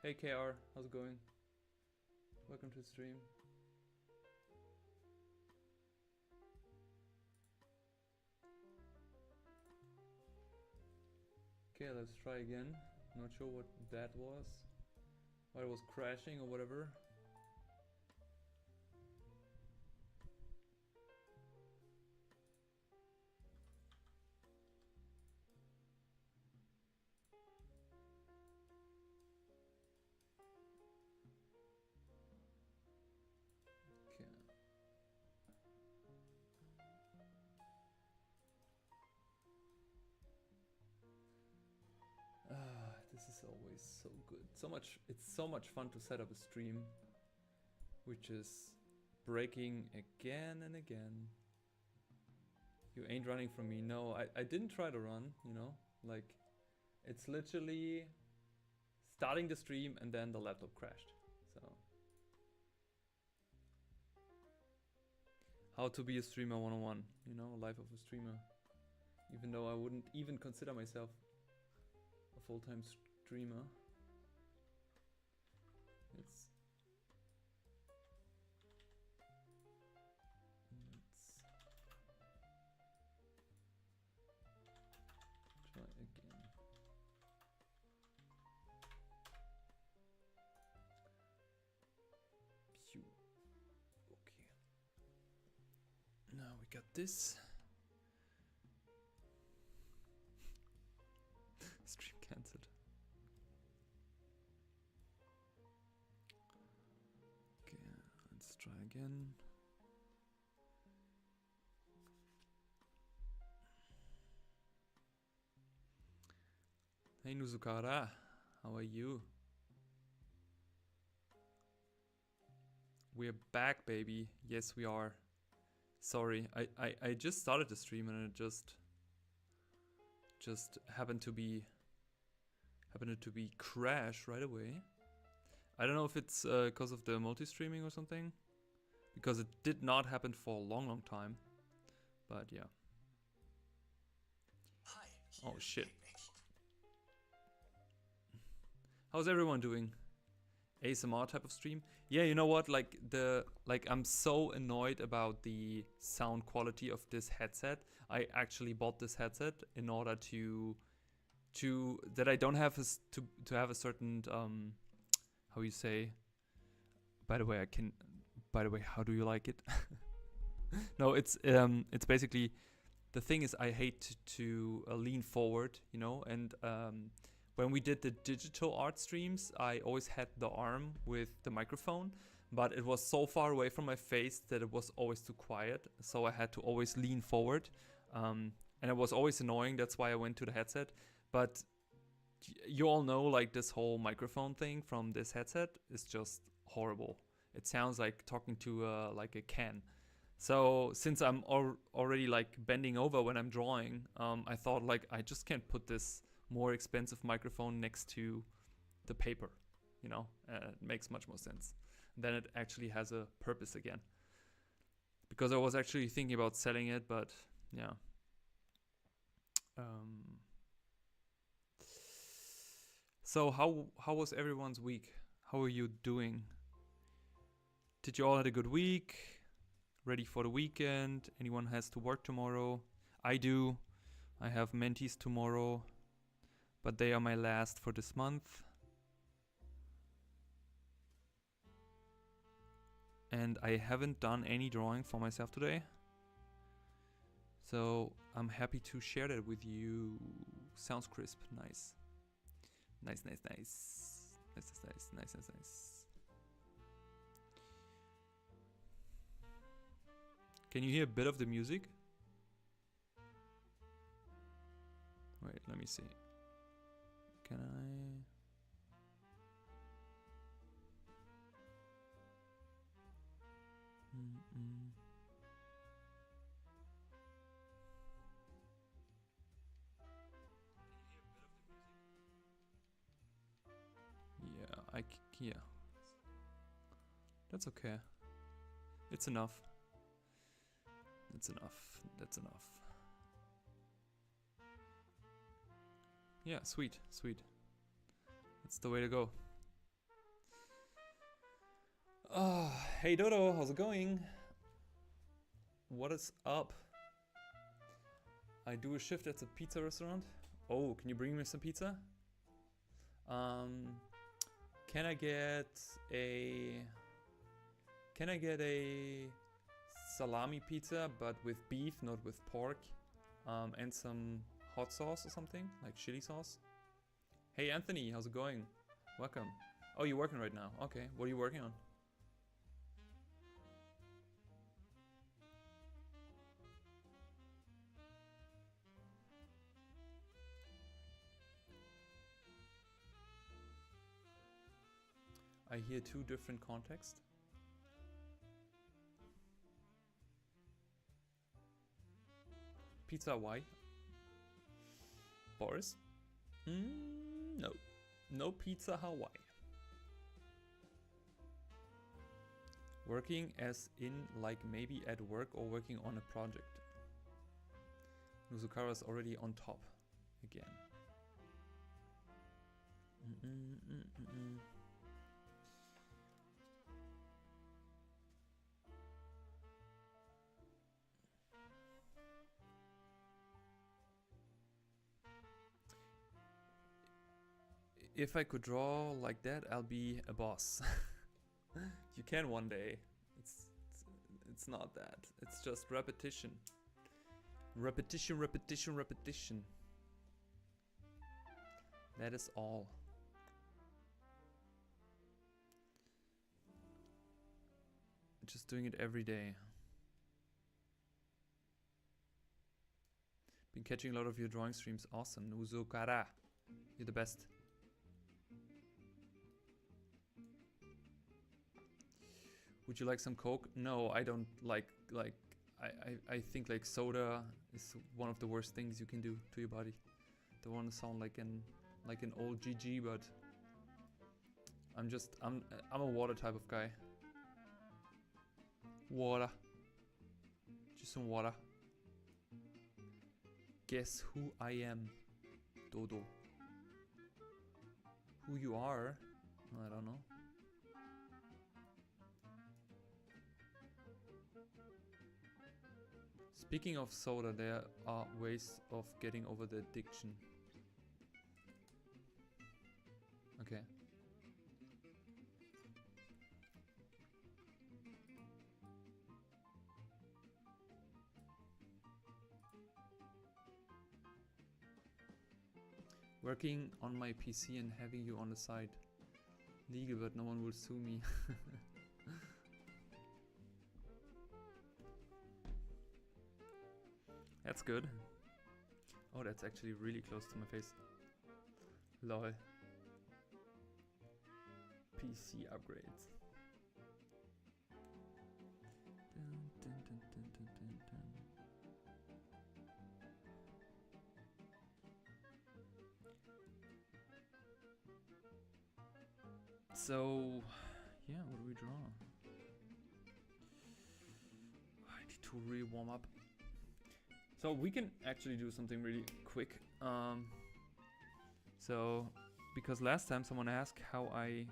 Hey KR, how's it going? Welcome to the stream. Okay, let's try again. Not sure what that was. Why it was crashing or whatever. Okay. This is always so good. It's so much fun to set up a stream, which is breaking again and again. You ain't running from me. No, I didn't try to run, you know? Like, it's literally starting the stream and then the laptop crashed. So, how to be a streamer 101, you know? Life of a streamer. Even though I wouldn't even consider myself a full-time streamer. Let's try again. Pew. Okay. Now we got this. Stream cancelled. Okay, let's try again. Hey Nuzukara, how are you? We're back, baby. Yes, we are. Sorry, I just started the stream and it just happened to be crash right away. I don't know if it's because of the multi-streaming or something, because it did not happen for a long time. But yeah. Hi, oh shit. How's everyone doing? ASMR type of stream? Yeah, you know what? Like I'm so annoyed about the sound quality of this headset. I actually bought this headset in order to that I don't have to have a certain how you say. By the way, how do you like it? No, it's basically, the thing is I hate to lean forward, you know, and when we did the digital art streams, I always had the arm with the microphone, but it was so far away from my face that it was always too quiet. So I had to always lean forward, and it was always annoying. That's why I went to the headset. But you all know, like, this whole microphone thing from this headset is just horrible. It sounds like talking to like a can. So since I'm already like bending over when I'm drawing, I thought, like, I just can't put this more expensive microphone next to the paper, you know. It makes much more sense. And then it actually has a purpose again. Because I was actually thinking about selling it, but yeah. So how was everyone's week? How are you doing? Did you all had a good week? Ready for the weekend? Anyone has to work tomorrow? I do. I have mentees tomorrow, but they are my last for this month. And I haven't done any drawing for myself today. So I'm happy to share that with you. Sounds crisp. Nice. Nice. Can you hear a bit of the music? Wait, let me see. Can I? Yeah. That's okay. It's enough. That's enough. Yeah, sweet. That's the way to go. Oh, hey Dodo, how's it going? What is up? I do a shift at a pizza restaurant. Oh, can you bring me some pizza? Can I get a salami pizza, but with beef, not with pork, and some hot sauce or something, like chili sauce? Hey Anthony, how's it going? Welcome. Oh, you're working right now. Okay, what are you working on? I hear two different contexts. Pizza Hawaii. Boris? No. No Pizza Hawaii. Working as in like maybe at work or working on a project. Nuzukara's already on top again. If I could draw like that, I'll be a boss. You can one day. It's not that. It's just repetition. Repetition, repetition, repetition. That is all. Just doing it every day. Been catching a lot of your drawing streams. Awesome. Nuzukara. You're the best. Would you like some Coke? No, I don't like I think like soda is one of the worst things you can do to your body. Don't want to sound like an old GG, but I'm a water type of guy. Water. Just some water. Guess who I am, Dodo. Who you are? I don't know. Speaking of soda, there are ways of getting over the addiction. Okay. Working on my PC and having you on the side. Legal, but no one will sue me. That's good. Oh, that's actually really close to my face. Lol. PC upgrades. So, yeah, what do we draw? I need to really warm up. So we can actually do something really quick. So, because last time someone asked how I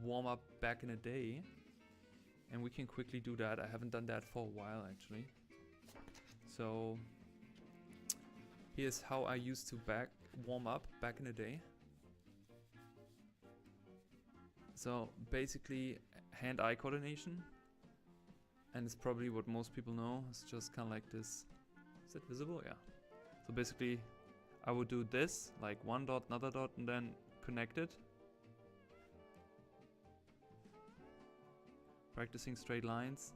warm up back in the day, and we can quickly do that. I haven't done that for a while actually. So here's how I used to warm up back in the day. So basically hand-eye coordination, and it's probably what most people know. It's just kind of like this. Is it visible? Yeah. So basically I would do this, like one dot, another dot, and then connect it. Practicing straight lines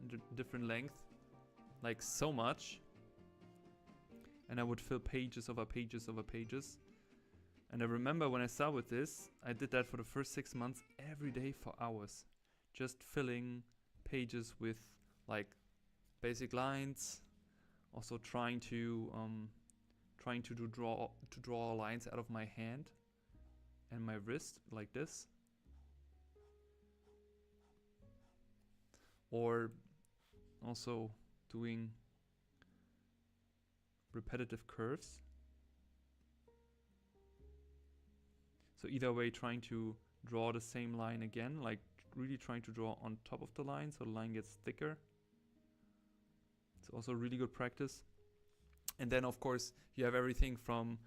in different length, like so much. And I would fill pages over pages over pages. And I remember when I started with this, I did that for the first 6 months every day for hours. Just filling pages with like basic lines. Also trying to draw lines out of my hand and my wrist like this. Or also doing repetitive curves. So either way, trying to draw the same line again, like really trying to draw on top of the line so the line gets thicker. It's also really good practice. And then of course you have everything from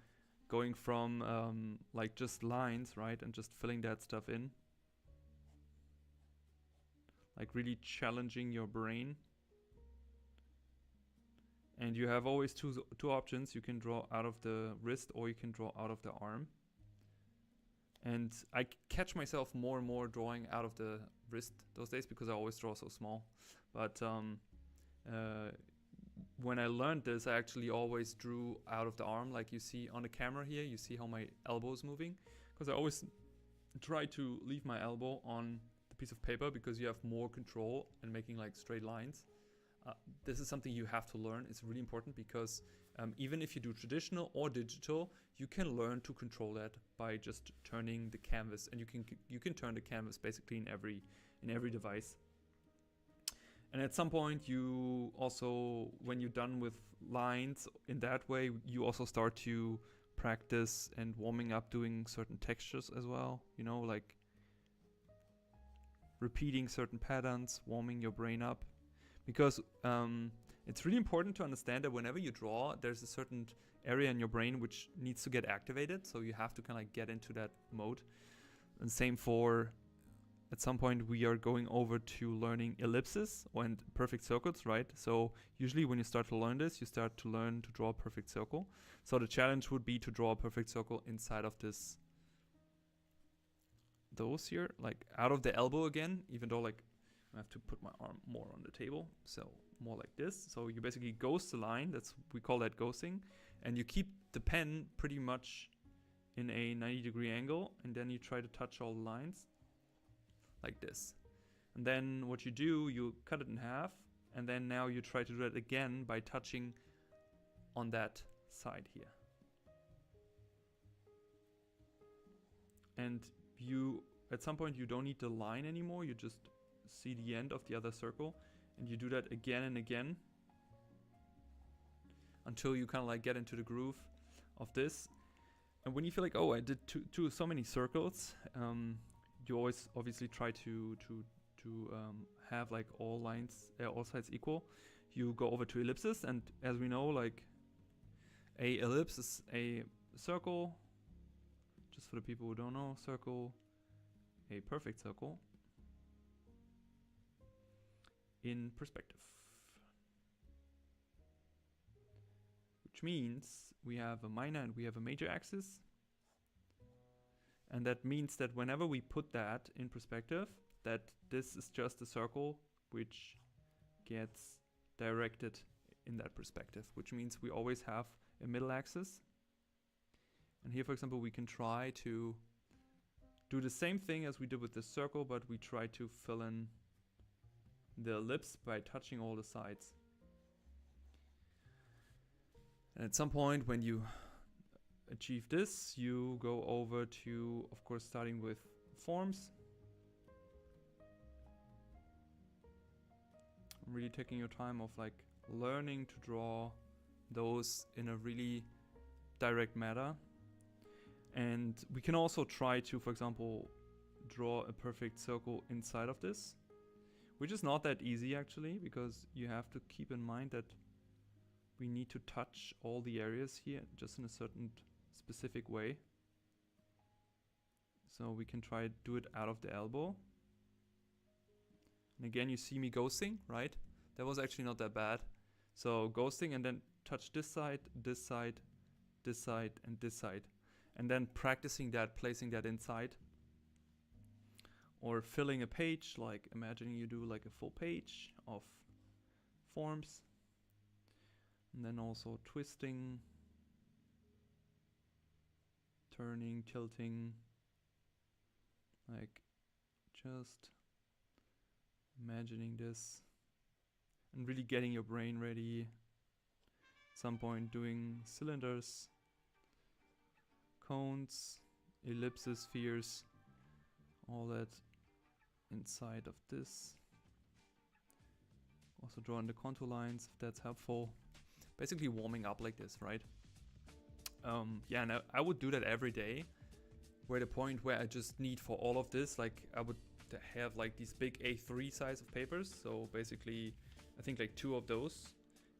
going from like just lines, right, and just filling that stuff in, like really challenging your brain. And you have always two options. You can draw out of the wrist or you can draw out of the arm. And I catch myself more and more drawing out of the wrist those days because I always draw so small. But when I learned this, I actually always drew out of the arm. Like you see on the camera here, you see how my elbow is moving. Because I always try to leave my elbow on the piece of paper because you have more control in making like straight lines. This is something you have to learn. It's really important because even if you do traditional or digital, you can learn to control that by just turning the canvas, and you can turn the canvas basically in every device. And at some point, you also, when you're done with lines in that way, you also start to practice and warming up doing certain textures as well. You know, like repeating certain patterns, warming your brain up. Because it's really important to understand that whenever you draw, there's a certain area in your brain which needs to get activated. So you have to kind of like get into that mode. And same for, at some point we are going over to learning ellipses and perfect circles, right? So usually when you start to learn this, you start to learn to draw a perfect circle. So the challenge would be to draw a perfect circle inside of those here, like out of the elbow again, even though like I have to put my arm more on the table, so more like this. So you basically ghost the line, we call that ghosting, and you keep the pen pretty much in a 90-degree angle, and then you try to touch all the lines like this. And then what you do, you cut it in half, and then now you try to do that again by touching on that side here. And you, at some point, you don't need the line anymore, you just see the end of the other circle, and you do that again and again until you kind of like get into the groove of this. And when you feel like, oh, I did so many circles, you always obviously try to have like all sides equal. You go over to ellipses, and as we know, like a ellipse is a circle, just for the people who don't know, circle, a perfect circle in perspective, which means we have a minor and we have a major axis, and that means that whenever we put that in perspective, that this is just a circle which gets directed in that perspective, which means we always have a middle axis. And here, for example, we can try to do the same thing as we did with the circle, but we try to fill in the ellipse by touching all the sides. And at some point when you achieve this, you go over to, of course, starting with forms. Really taking your time of like learning to draw those in a really direct manner. And we can also try to, for example, draw a perfect circle inside of this, which is not that easy actually, because you have to keep in mind that we need to touch all the areas here just in a certain specific way. So we can try to do it out of the elbow. And again, you see me ghosting, right? That was actually not that bad. So ghosting, and then touch this side, this side, this side, and this side. And then practicing that, placing that inside. Or filling a page, like imagining you do like a full page of forms. And then also twisting, turning, tilting, like just imagining this and really getting your brain ready. At some point doing cylinders, cones, ellipses, spheres, all that inside of this. Also drawing the contour lines, if that's helpful. Basically warming up like this, right? Yeah, and I would do that every day. Where the point where I just need for all of this, like I would have like these big A3 size of papers. So basically, I think like 2 of those,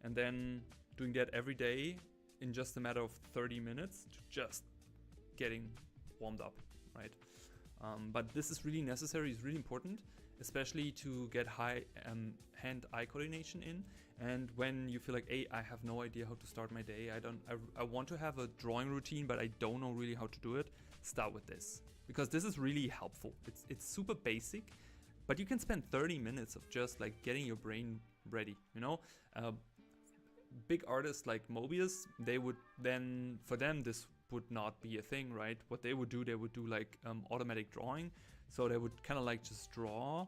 and then doing that every day in just a matter of 30 minutes to just getting warmed up, right? But this is really necessary, it's really important, especially to get high hand-eye coordination in. And when you feel like, hey, I have no idea how to start my day, I want to have a drawing routine, but I don't know really how to do it, start with this. Because this is really helpful. It's super basic, but you can spend 30 minutes of just like getting your brain ready, you know? Big artists like Mobius, they would then, for them, this would not be a thing, right? What they would do like automatic drawing. So they would kind of like just draw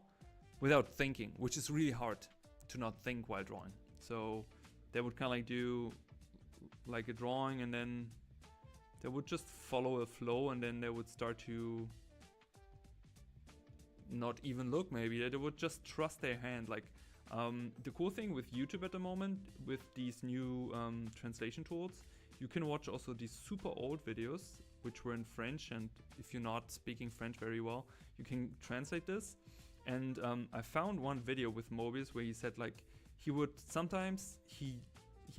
without thinking, which is really hard to not think while drawing. So they would kind of like do like a drawing, and then they would just follow a flow, and then they would start to not even look, maybe. They would just trust their hand. Like the cool thing with YouTube at the moment, with these new translation tools, you can watch also these super old videos, which were in French, and if you're not speaking French very well, you can translate this. And I found one video with Mobius where he said like he would sometimes he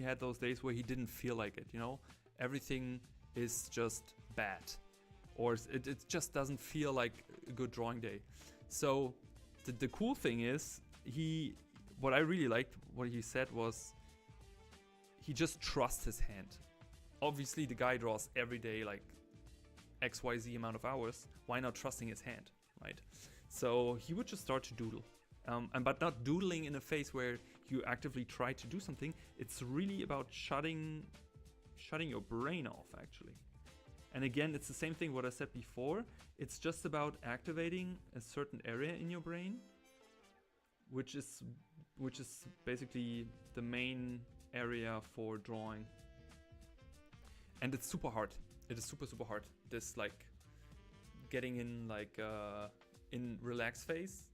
had those days where he didn't feel like it, you know, everything is just bad, or it just doesn't feel like a good drawing day. So the cool thing is, what I really liked what he said was he just trusts his hand. Obviously the guy draws every day like XYZ amount of hours, why not trusting his hand, right? So he would just start to doodle, but not doodling in a phase where you actively try to do something. It's really about shutting your brain off, actually. And again, it's the same thing what I said before. It's just about activating a certain area in your brain, which is basically the main area for drawing. And it's super hard. It is super hard. This like getting in like in relax phase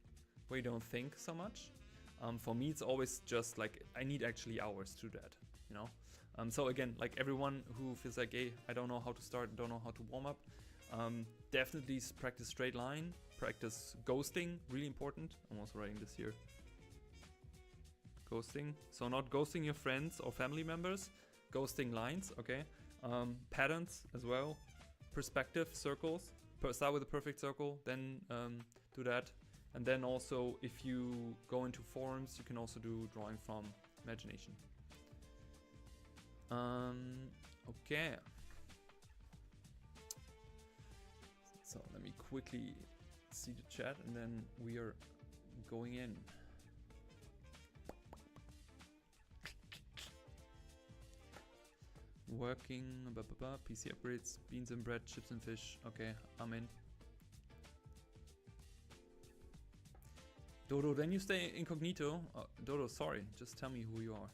where you don't think so much. For me, it's always just like I need actually hours to do that, you know. So again, like everyone who feels like, hey, I don't know how to start, don't know how to warm up, definitely practice straight line, practice ghosting, really important. I'm also writing this here. Ghosting. So not ghosting your friends or family members, ghosting lines, okay? Patterns as well, perspective, circles. Start with a perfect circle, then do that. And then also, if you go into forms, you can also do drawing from imagination. Okay. So let me quickly see the chat, and then we are going in. Working, PC upgrades, beans and bread, chips and fish. Okay, I'm in. Dodo, then you stay incognito. Dodo, sorry, just tell me who you are.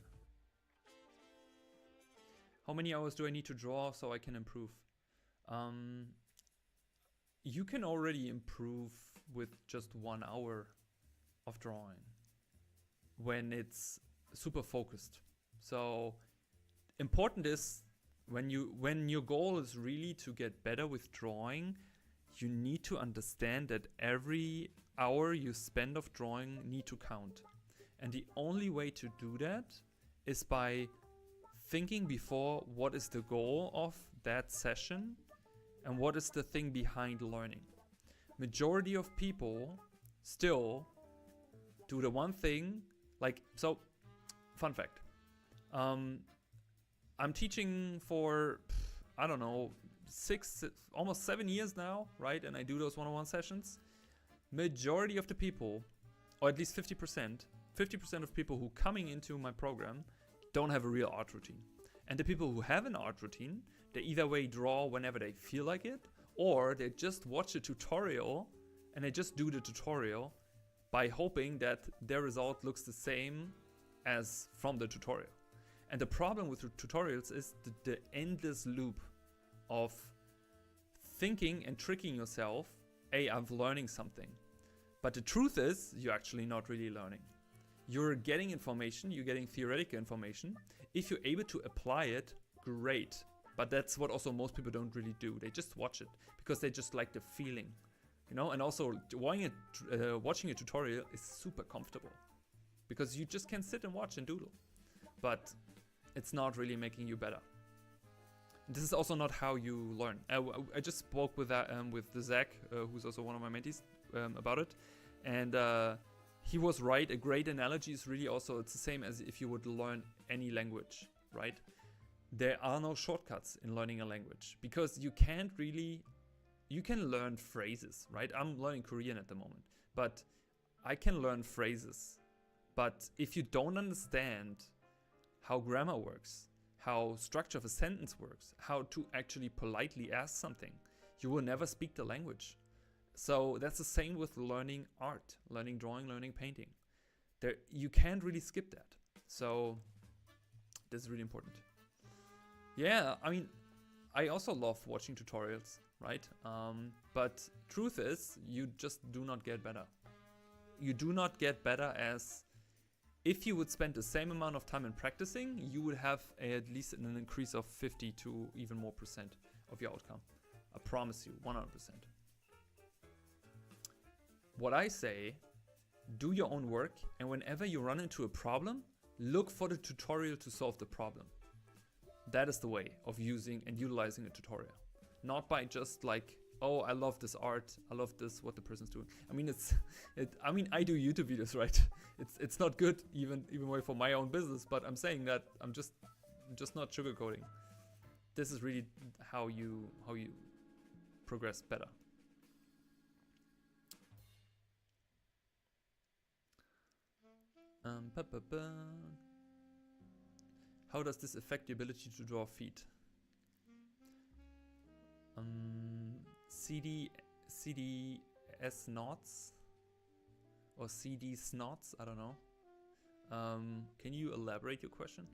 How many hours do I need to draw so I can improve? You can already improve with just 1 hour of drawing when it's super focused. So important is when your goal is really to get better with drawing, you need to understand that every hour you spend of drawing need to count. And the only way to do that is by thinking before what is the goal of that session and what is the thing behind learning. Majority of people still do the one thing, like, so fun fact. I'm teaching for, I don't know, almost 7 years now, right? And I do those one-on-one sessions. Majority of the people, or at least 50% of people who coming into my program don't have a real art routine. And the people who have an art routine, they either way draw whenever they feel like it, or they just watch a tutorial and they just do the tutorial by hoping that their result looks the same as from the tutorial. And the problem with tutorials is the endless loop of thinking and tricking yourself, hey, I'm learning something. But the truth is, you're actually not really learning. You're getting information, you're getting theoretical information. If you're able to apply it, great. But that's what also most people don't really do. They just watch it because they just like the feeling. you know. And also watching a tutorial is super comfortable because you just can sit and watch and doodle, but it's not really making you better. This is also not how you learn. I just spoke with that with Zach, who's also one of my mentees, about it, and he was right. A great analogy is really also, it's the same as if you would learn any language, right? There are no shortcuts in learning a language because you can't really, you can learn phrases, right? I'm learning Korean at the moment, but I can learn phrases. But if you don't understand how grammar works, how structure of a sentence works, how to actually politely ask something, you will never speak the language. So that's the same with learning art, learning drawing, learning painting. You can't really skip that. So this is really important. Yeah, I mean, I also love watching tutorials, right? But truth is, you just do not get better. You do not get better as if you would spend the same amount of time in practicing, you would have at least an increase of 50 to even more % of your outcome. I promise you, 100%. What I say, do your own work, and whenever you run into a problem, look for the tutorial to solve the problem. That is the way of using and utilizing a tutorial. Not by just like, oh, I love this art, I love this, what the person's doing. I mean, I do YouTube videos, right? It's not good even way for my own business, but I'm saying that I'm just not sugarcoating. This is really how you progress better. How does this affect the ability to draw feet? CDS knots or CD snots, I don't know. Can you elaborate your question?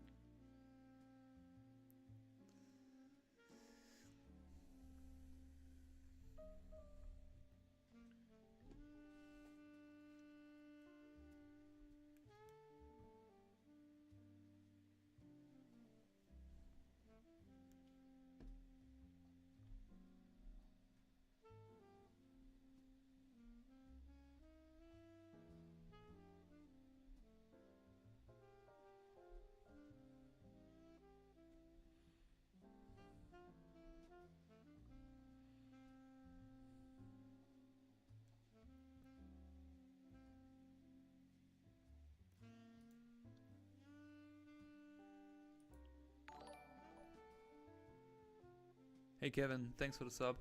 Hey Kevin, thanks for the sub.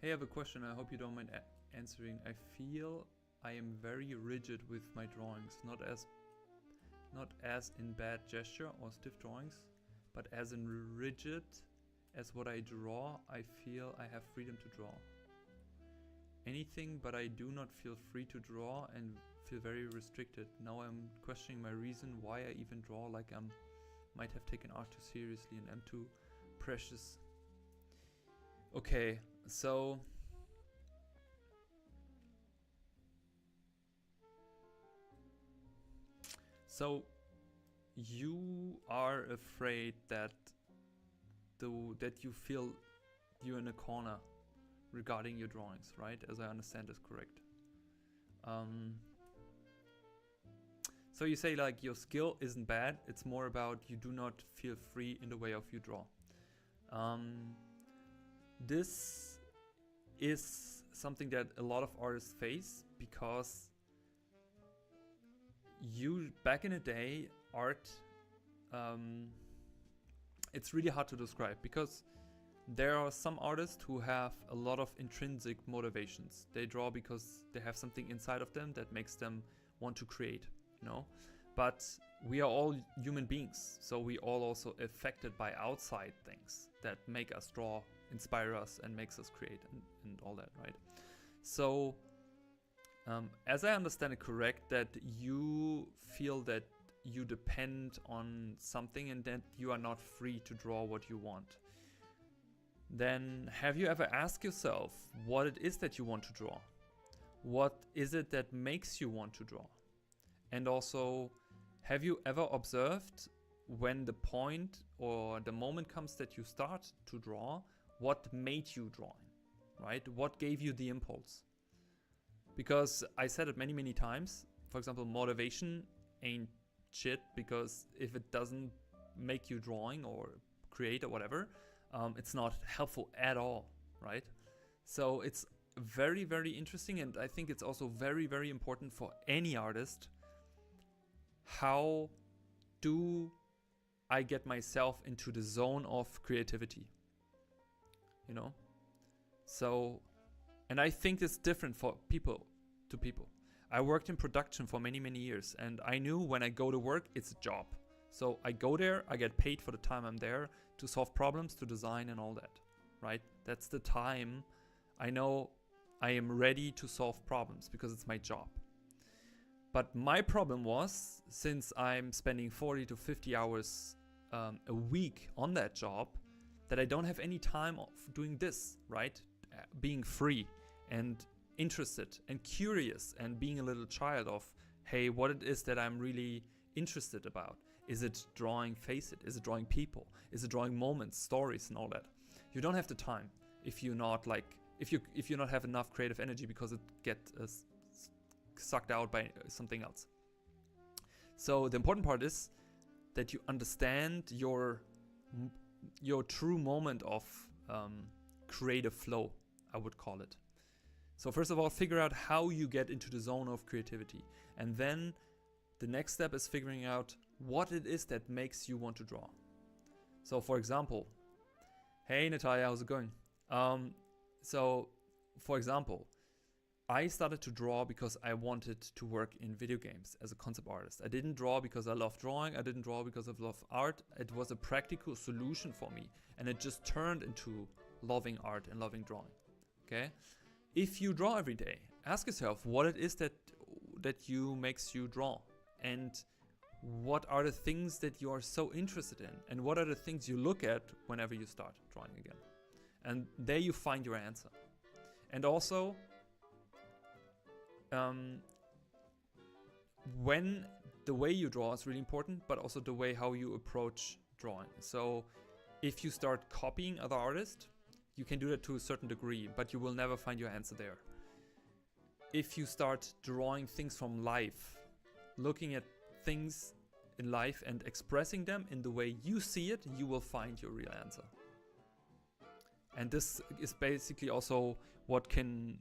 Hey, I have a question. I hope you don't mind answering. I feel I am very rigid with my drawings, not as in bad gesture or stiff drawings, but as in rigid as what I draw. I feel I have freedom to draw anything, but I do not feel free to draw and feel very restricted. Now I'm questioning my reason why I even draw, like I might have taken art too seriously and am too precious. Okay, so you are afraid that you feel you're in a corner regarding your drawings, right? As I understand is correct. So you say like your skill isn't bad, it's more about you do not feel free in the way of you draw. This is something that a lot of artists face because back in the day, art, it's really hard to describe because there are some artists who have a lot of intrinsic motivations. They draw because they have something inside of them that makes them want to create, you know? But we are all human beings, so we all also affected by outside things that make us draw, inspire us, and makes us create and all that, right? So, as I understand it correct, that you feel that you depend on something and that you are not free to draw what you want. Then have you ever asked yourself what it is that you want to draw? What is it that makes you want to draw? And also, have you ever observed when the point or the moment comes that you start to draw, what made you drawing, right? What gave you the impulse? Because I said it many, many times. For example, motivation ain't shit, because if it doesn't make you drawing or create or whatever, it's not helpful at all, right? So it's very, very interesting, and I think it's also very, very important for any artist. How do I get myself into the zone of creativity? You know? So, and I think it's different for people to people. I worked in production for many, many years, and I knew when I go to work, it's a job. So I go there, I get paid for the time I'm there to solve problems, to design and all that, right? That's the time I know I am ready to solve problems because it's my job. But my problem was, since I'm spending 40 to 50 hours a week on that job, that I don't have any time of doing this, right? Being free and interested and curious and being a little child of, hey, what it is that I'm really interested about. Is it drawing face it? Is it drawing people? Is it drawing moments, stories and all that? You don't have the time if you're not like, if you not have enough creative energy, because it gets sucked out by something else. So the important part is that you understand your true moment of creative flow, I would call it. So first of all, figure out how you get into the zone of creativity. And then the next step is figuring out what it is that makes you want to draw. So for example, hey Natalia, how's it going? So for example, I started to draw because I wanted to work in video games as a concept artist. I didn't draw because I love drawing. I didn't draw because I love art. It was a practical solution for me. And it just turned into loving art and loving drawing. Okay? If you draw every day, ask yourself what it is that makes you draw. And what are the things that you are so interested in? And what are the things you look at whenever you start drawing again? And there you find your answer. And also, when the way you draw is really important, but also the way how you approach drawing. So if you start copying other artists, you can do that to a certain degree, but you will never find your answer there. If you start drawing things from life, looking at things in life and expressing them in the way you see it, you will find your real answer. And this is basically also what can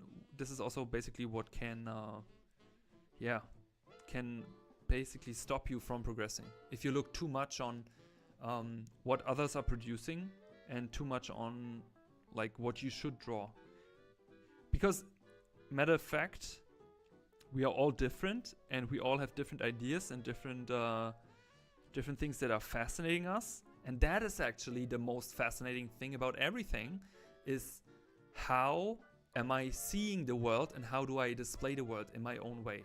basically stop you from progressing. If you look too much on what others are producing and too much on like what you should draw. Because matter of fact, we are all different and we all have different ideas and different things that are fascinating us. And that is actually the most fascinating thing about everything, is how am I seeing the world and how do I display the world in my own way.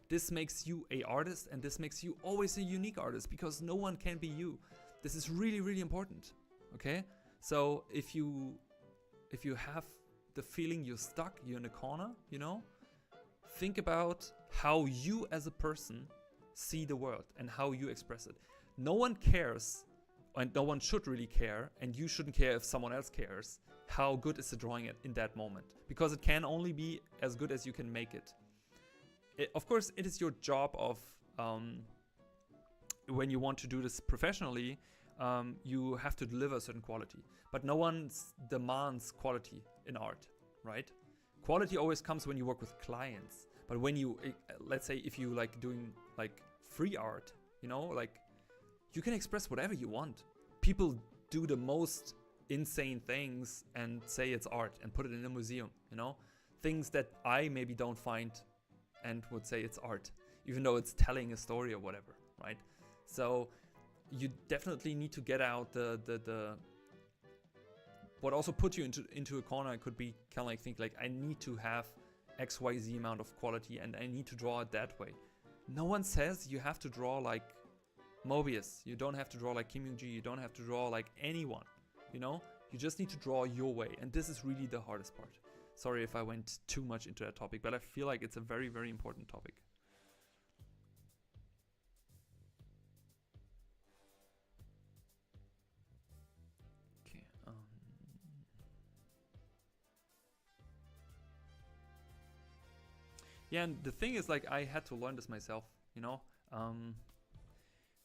This makes you an artist, and this makes you always a unique artist, because no one can be you. This is really, really important, okay? So if you have the feeling you're stuck, you're in a corner, you know, think about how you as a person see the world and how you express it. No one cares, and no one should really care, and you shouldn't care if someone else cares, how good is the drawing in that moment, because it can only be as good as you can make it. Of course, it is your job of, when you want to do this professionally, you have to deliver a certain quality, but no one demands quality in art, right? Quality always comes when you work with clients, but when you, let's say if you like doing like free art, you know, like you can express whatever you want. People do the most insane things and say it's art and put it in a museum, you know? Things that I maybe don't find and would say it's art, even though it's telling a story or whatever, right? So you definitely need to get out the what also put you into a corner. It could be kind of like think like, I need to have XYZ amount of quality and I need to draw it that way. No one says you have to draw like Mobius. You don't have to draw like Kim Young-ji. You don't have to draw like anyone, you know? You just need to draw your way. And this is really the hardest part. Sorry if I went too much into that topic, but I feel like it's a very, very important topic. Yeah, and the thing is, like, I had to learn this myself, you know?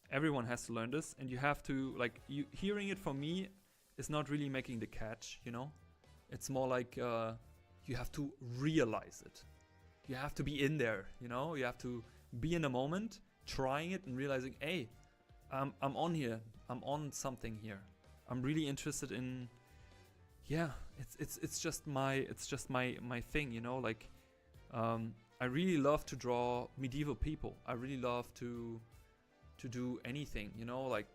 Everyone has to learn this, and you have to, like, you hearing it from me is not really making the catch, you know? It's more like you have to realize it. You have to be in there, you know? You have to be in the moment, trying it and realizing, hey, I'm on here. I'm on something here. I'm really interested in, yeah, it's just my thing, you know? Like, I really love to draw medieval people. I really love to do anything, you know, like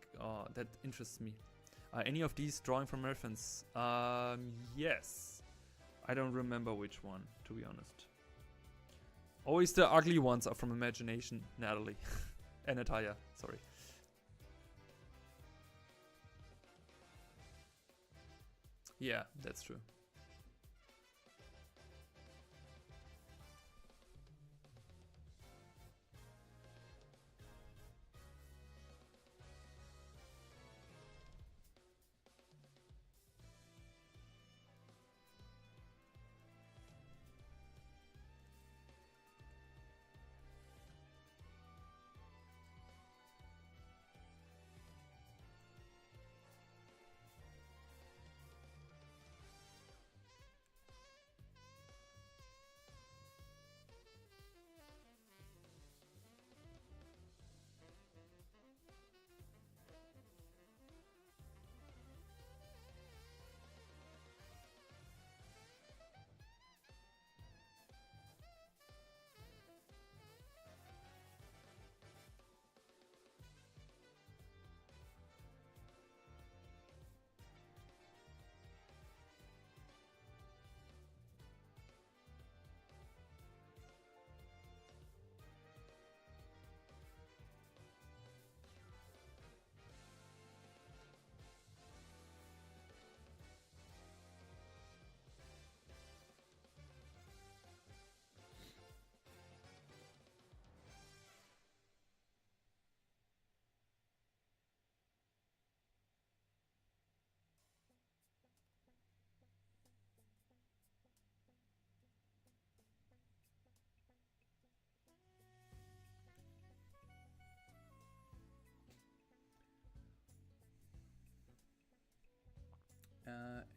that interests me. Any of these drawing from reference? Yes. I don't remember which one, to be honest. Always the ugly ones are from imagination, Natalie. And Natalia, sorry. Yeah, that's true.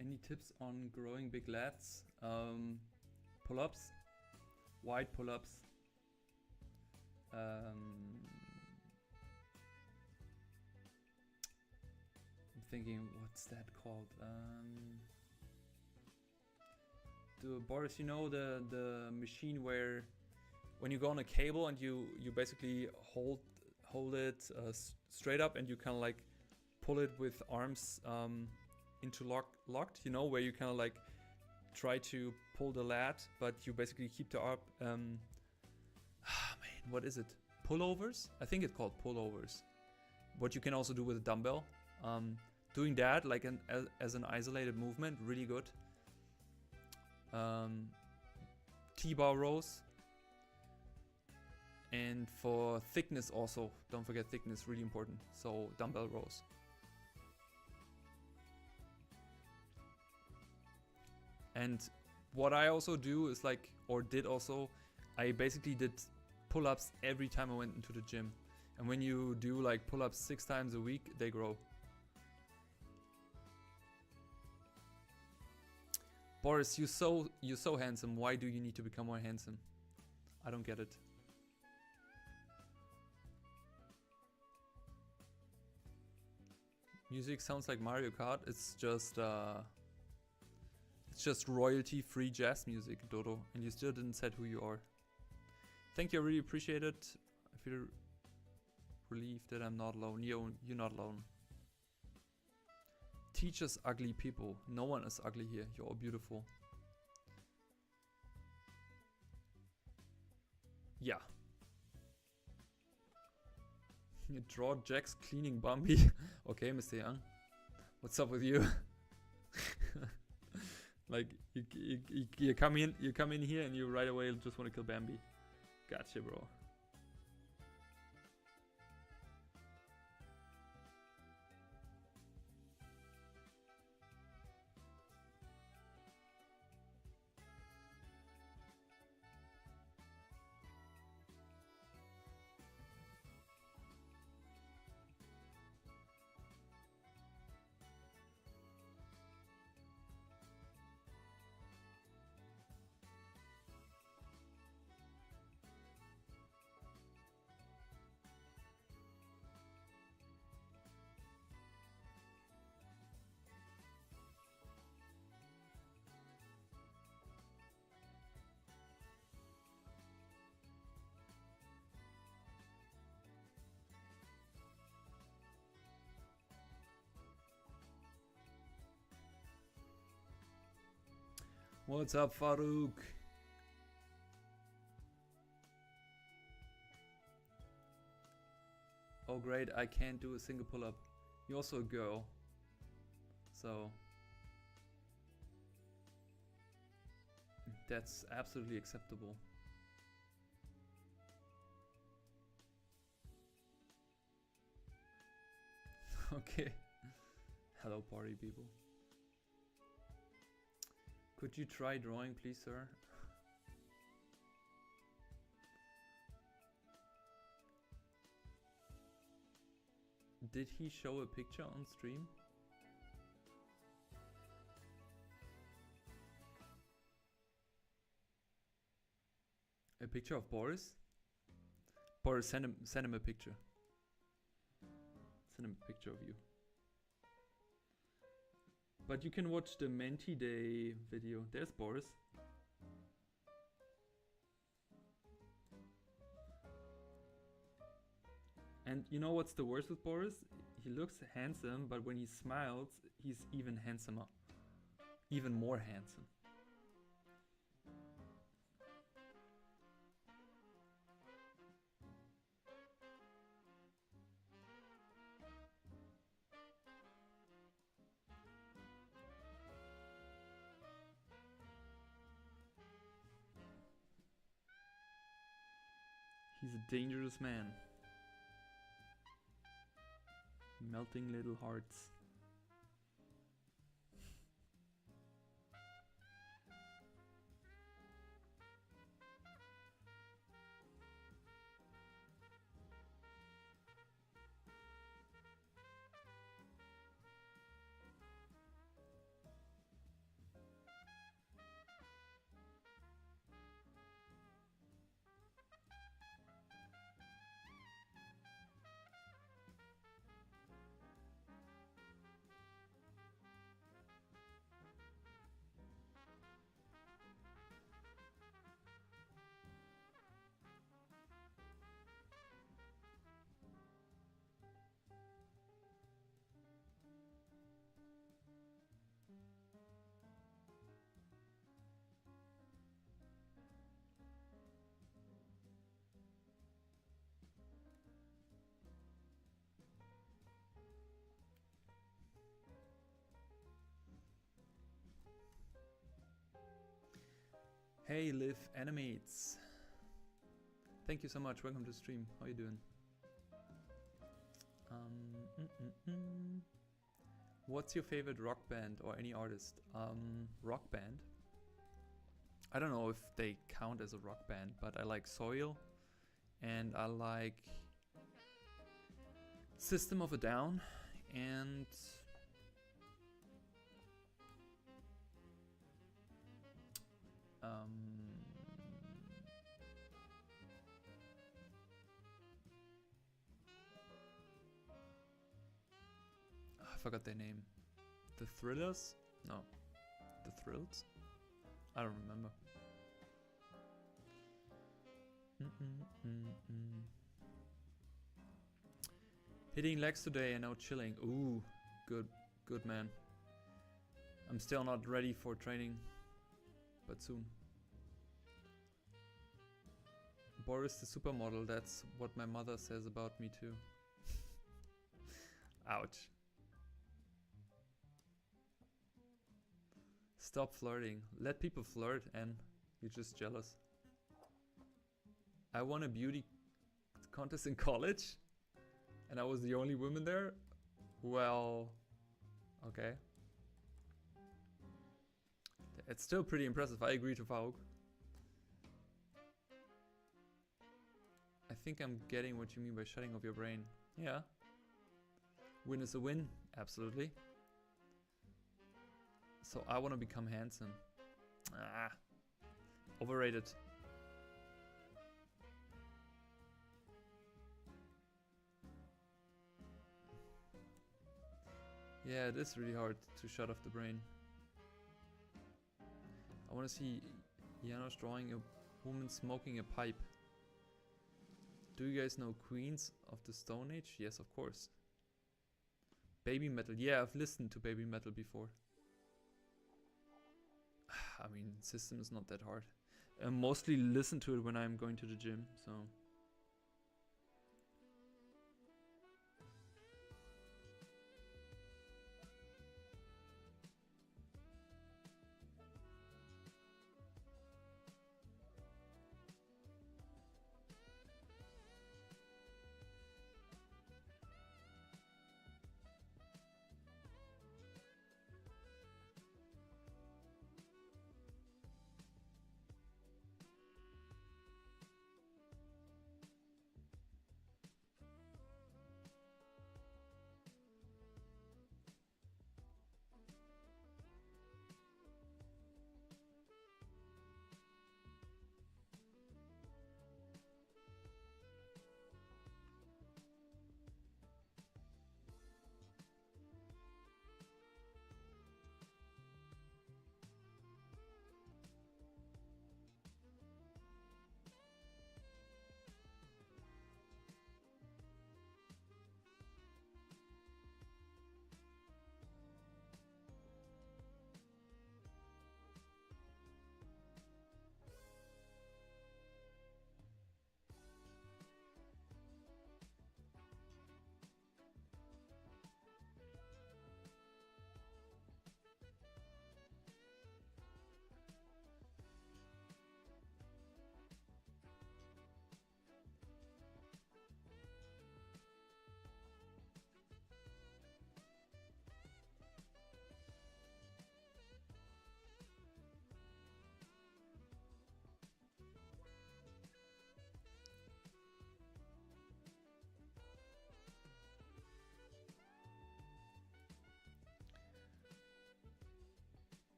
Any tips on growing big lats? Pull-ups, wide pull-ups. I'm thinking, what's that called? Boris, you know the machine where when you go on a cable and you basically hold it straight up and you kind of like pull it with arms into locked, you know, where you kind of like try to pull the lat, but you basically keep the arm. Man, what is it? Pullovers? I think it's called pullovers. What you can also do with a dumbbell. Doing that like as an isolated movement, really good. T-bar rows. And for thickness also, don't forget thickness, really important. So dumbbell rows. And what I also do is like, or did also, I basically did pull-ups every time I went into the gym. And when you do like pull-ups 6 times a week, they grow. Boris, you're so handsome. Why do you need to become more handsome? I don't get it. Music sounds like Mario Kart. It's just royalty-free jazz music, Dodo, and you still didn't say who you are. Thank you, I really appreciate it. I feel relieved that I'm not alone. You're not alone. Teach us ugly people. No one is ugly here. You're all beautiful. Yeah. You draw Jax cleaning Bambi. Okay, Mr. Young. What's up with you? Like you come in here and you right away just want to kill Bambi. Gotcha, bro. What's up, Farouk? Oh great, I can't do a single pull-up. You're also a girl. So that's absolutely acceptable. Okay. Hello party people. Could you try drawing please, sir? Did he show a picture on stream? A picture of Boris? Boris, send him a picture. Send him a picture of you. But you can watch the Menti Day video. There's Boris. And you know what's the worst with Boris? He looks handsome, but when he smiles, he's even handsomer. Even more handsome. He's a dangerous man. Melting little hearts. Hey, Live Animates. Thank you so much. Welcome to the stream. How are you doing? What's your favorite rock band or any artist? Rock band? I don't know if they count as a rock band, but I like Soil and I like System of a Down and I forgot their name. The Thrillers? No. The Thrills? I don't remember. Hitting legs today and now chilling. Ooh, good man. I'm still not ready for training, but soon. Boris the supermodel, that's what my mother says about me too. Ouch. Stop flirting. Let people flirt and you're just jealous. I won a beauty contest in college and I was the only woman there? Well, okay. It's still pretty impressive. I agree to Fauk. I think I'm getting what you mean by shutting off your brain. Yeah. Win is a win. Absolutely. So I want to become handsome. Ah. Overrated. Yeah, it is really hard to shut off the brain. I want to see Janos drawing a woman smoking a pipe. Do you guys know Queens of the Stone Age? Yes, of course. Baby metal. Yeah, I've listened to baby metal before. I mean, system is not that hard. I mostly listen to it when I'm going to the gym, so.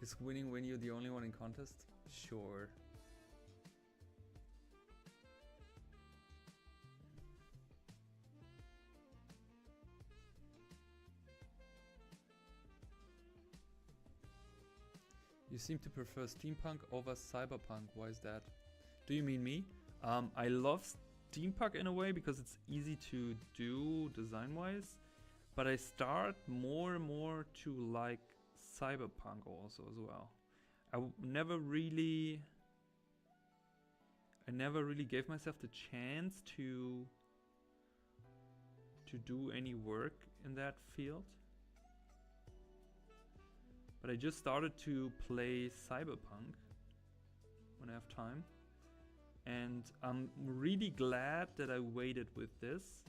Is winning when you're the only one in contest? Sure. You seem to prefer steampunk over cyberpunk. Why is that? Do you mean me? I love steampunk in a way because it's easy to do design-wise, but I start more and more to like cyberpunk also as well. I never really gave myself the chance to do any work in that field. But I just started to play Cyberpunk when I have time. And I'm really glad that I waited with this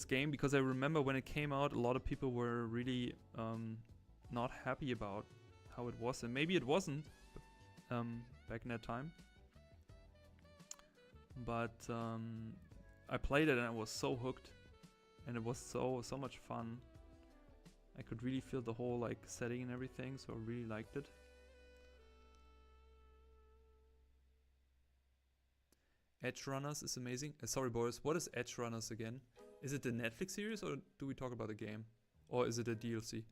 game, because I remember when it came out, a lot of people were really not happy about how it was, and maybe it wasn't back in that time. But I played it and I was so hooked, and it was so much fun. I could really feel the whole like setting and everything, so I really liked it. Edge Runners is amazing. Sorry, Boris, what is Edge Runners again? Is it the Netflix series, or do we talk about the game? Or is it a DLC?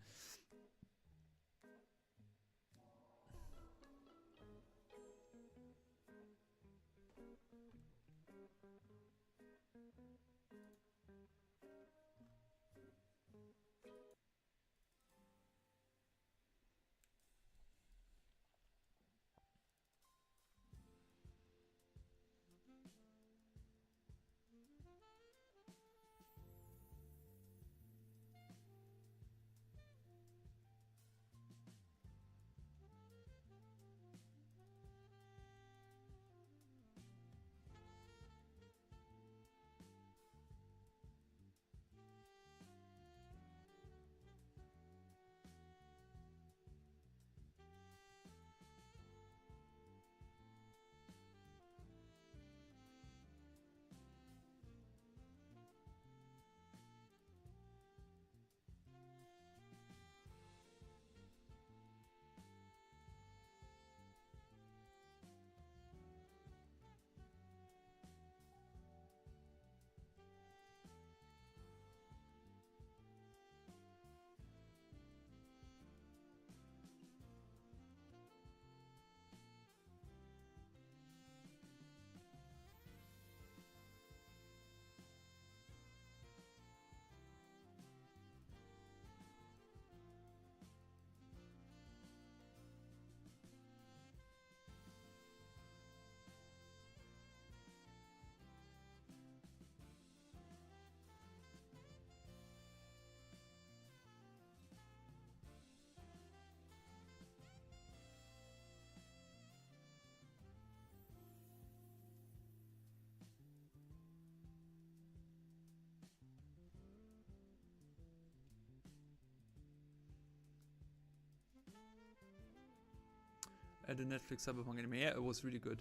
At the Netflix Cyberpunk anime. Yeah, it was really good.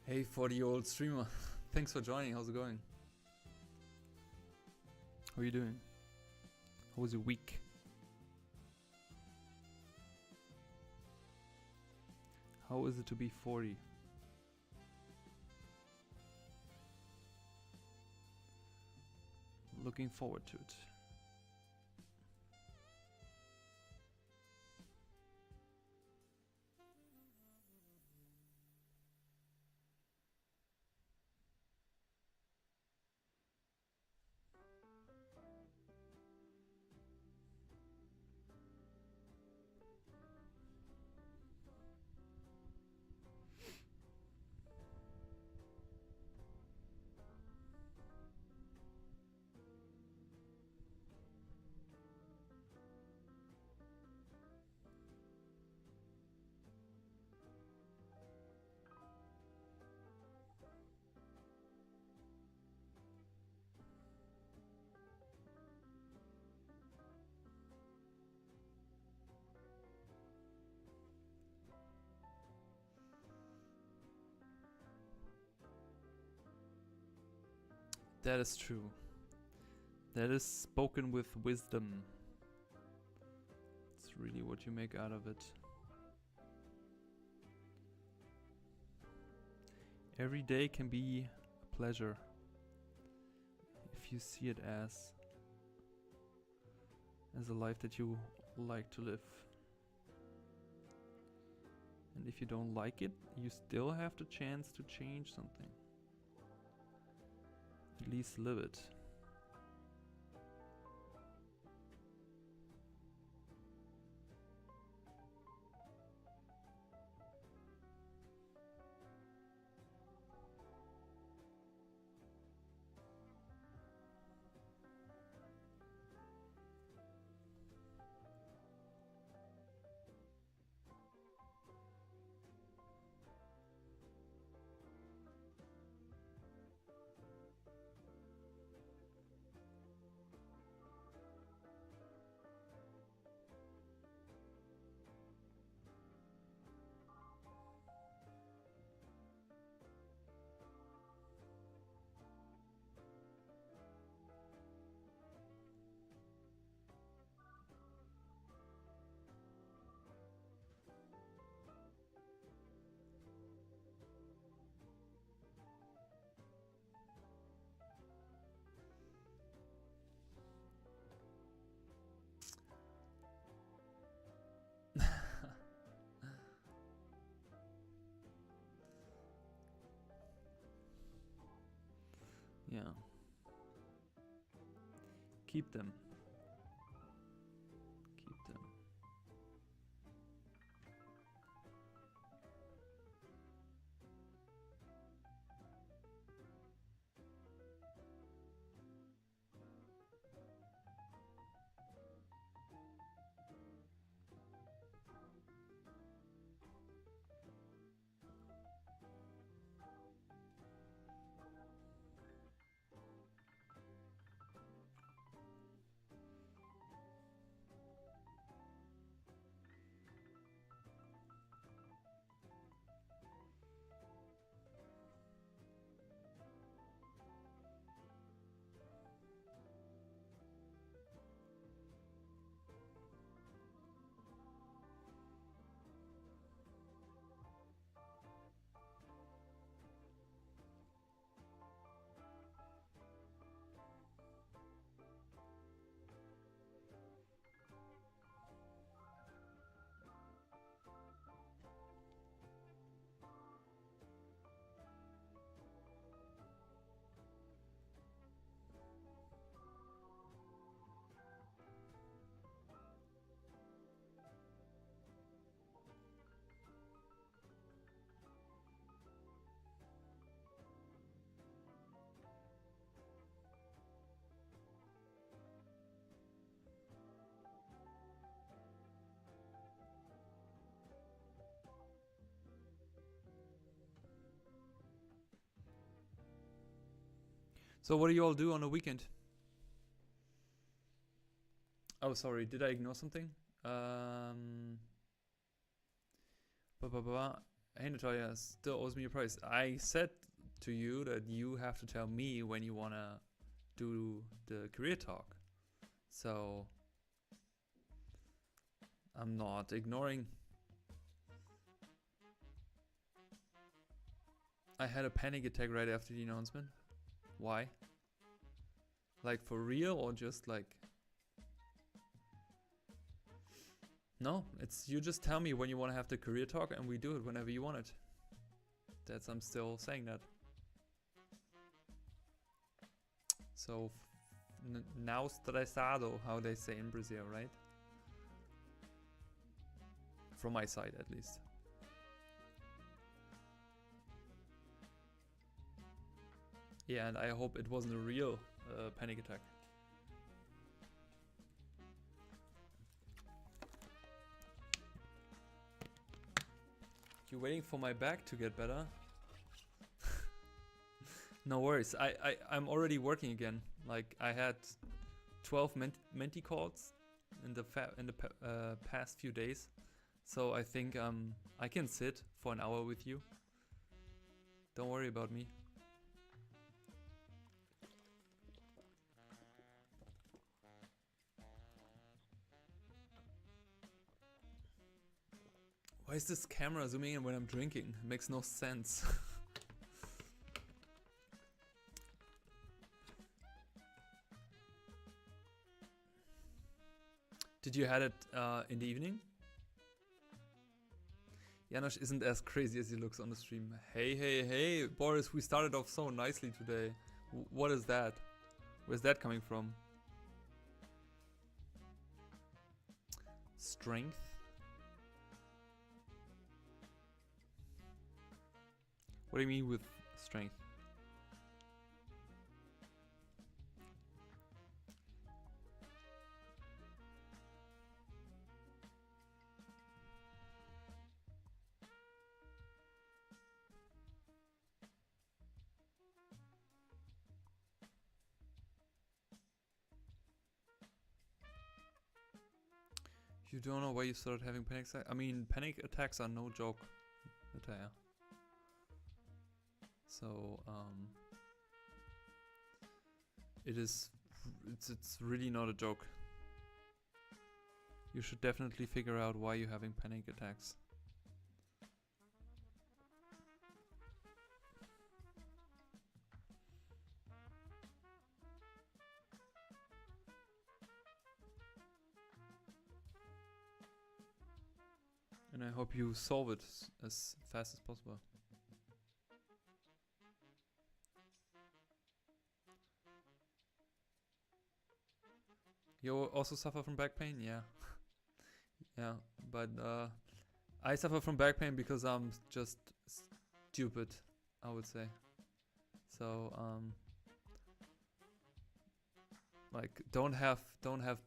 Hey, 40-year-old streamer. Thanks for joining. How's it going? How are you doing? How was your week? How is it to be 40? Looking forward to it. That is true. That is spoken with wisdom. It's really what you make out of it. Every day can be a pleasure if you see it as a life that you like to live. And if you don't like it, you still have the chance to change something. At least live it. Yeah. Keep them. Keep them. So what do you all do on the weekend? Oh, sorry, did I ignore something? Hey Natalia, still owes me a price. I said to you that you have to tell me when you wanna do the career talk. So I'm not ignoring. I had a panic attack right after the announcement. Why? Like for real or just like... No, it's you just tell me when you want to have the career talk and we do it whenever you want it. I'm still saying that. So, now stressado, how they say in Brazil, right? From my side, at least. Yeah, and I hope it wasn't a real panic attack. You're waiting for my back to get better? No worries. I'm already working again. Like I had 12 menti calls in the past few days, so I think I can sit for an hour with you. Don't worry about me. Why is this camera zooming in when I'm drinking? It makes no sense. Did you had it in the evening? Janosch isn't as crazy as he looks on the stream. Hey, Boris, we started off so nicely today. What is that? Where's that coming from? Strength? What do you mean with strength? You don't know why you started having panic attacks? I mean, panic attacks are no joke, Natalia. So, it's really not a joke. You should definitely figure out why you're having panic attacks. And I hope you solve it as fast as possible. You also suffer from back pain? Yeah. Yeah, but I suffer from back pain because I'm just stupid, I would say. So like don't have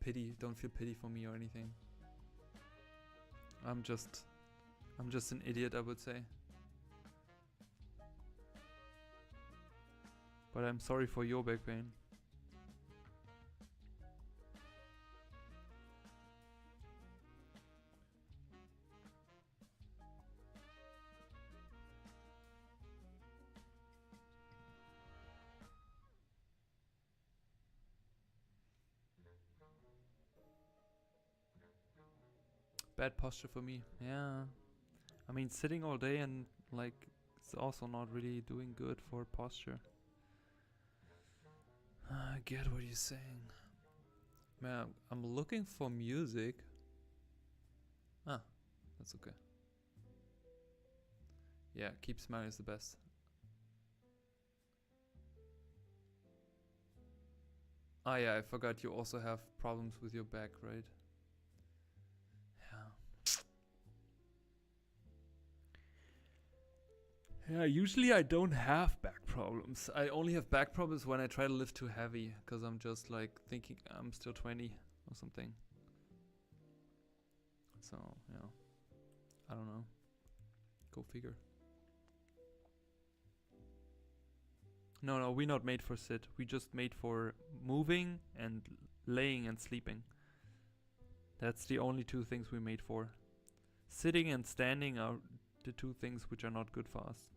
pity, don't feel pity for me or anything. I'm just an idiot, I would say. But I'm sorry for your back pain. Bad posture for me. Yeah. I mean, sitting all day and like it's also not really doing good for posture. I get what you're saying. Man, I'm looking for music. Ah, that's okay. Yeah, keep smiling is the best. Ah yeah, I forgot you also have problems with your back, right? Yeah, usually I don't have back problems. I only have back problems when I try to lift too heavy, because I'm just like thinking I'm still 20 or something. So, yeah. I don't know. Go figure. No, we're not made for sit. We just made for moving and laying and sleeping. That's the only two things we made for. Sitting and standing are the two things which are not good for us.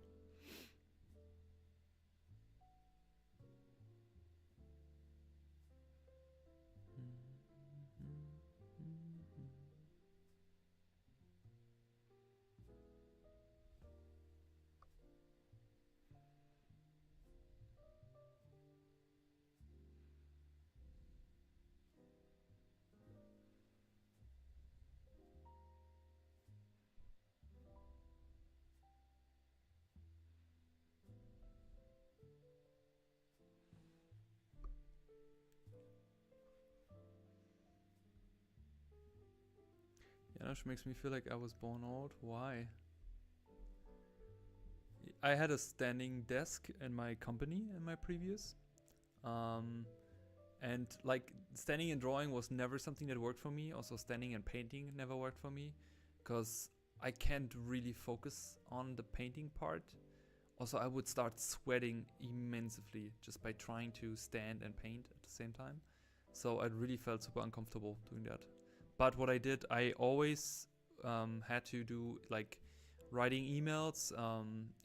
Janosch makes me feel like I was born old. Why? I had a standing desk in my company in my previous. And like standing and drawing was never something that worked for me. Also standing and painting never worked for me because I can't really focus on the painting part. Also, I would start sweating immensely just by trying to stand and paint at the same time. So I really felt super uncomfortable doing that. But what I did, I always had to do like writing emails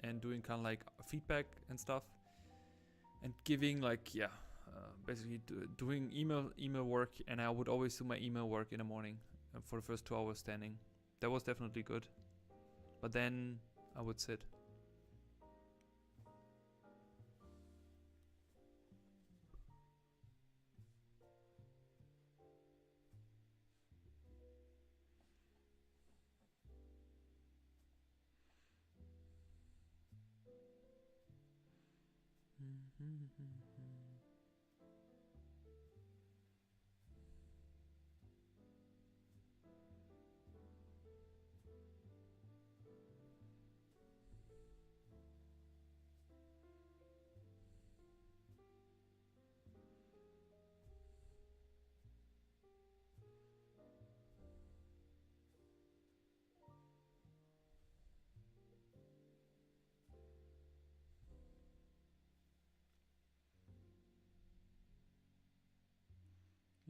and doing kind of like feedback and stuff, and giving like basically doing email work. And I would always do my email work in the morning for the first 2 hours standing. That was definitely good. But then I would sit.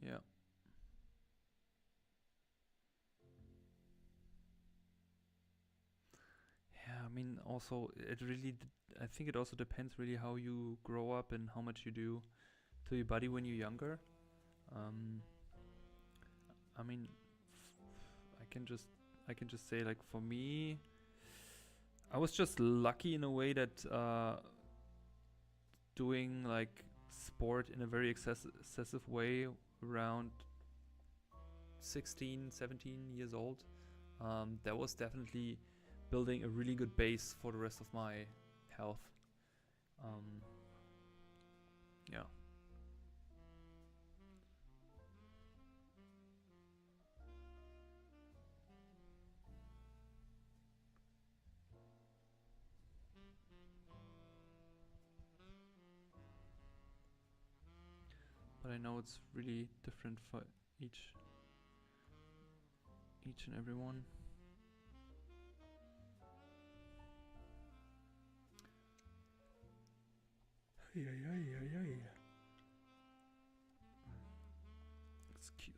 Yeah. Yeah, I mean, also, I think it also depends really how you grow up and how much you do to your body when you're younger. I mean, I can just say, like, for me, I was just lucky in a way that doing like sport in a very excessive way around 16, 17 years old, that was definitely building a really good base for the rest of my health. Yeah. But I know it's really different for each and every one. Yeah. Excuse me.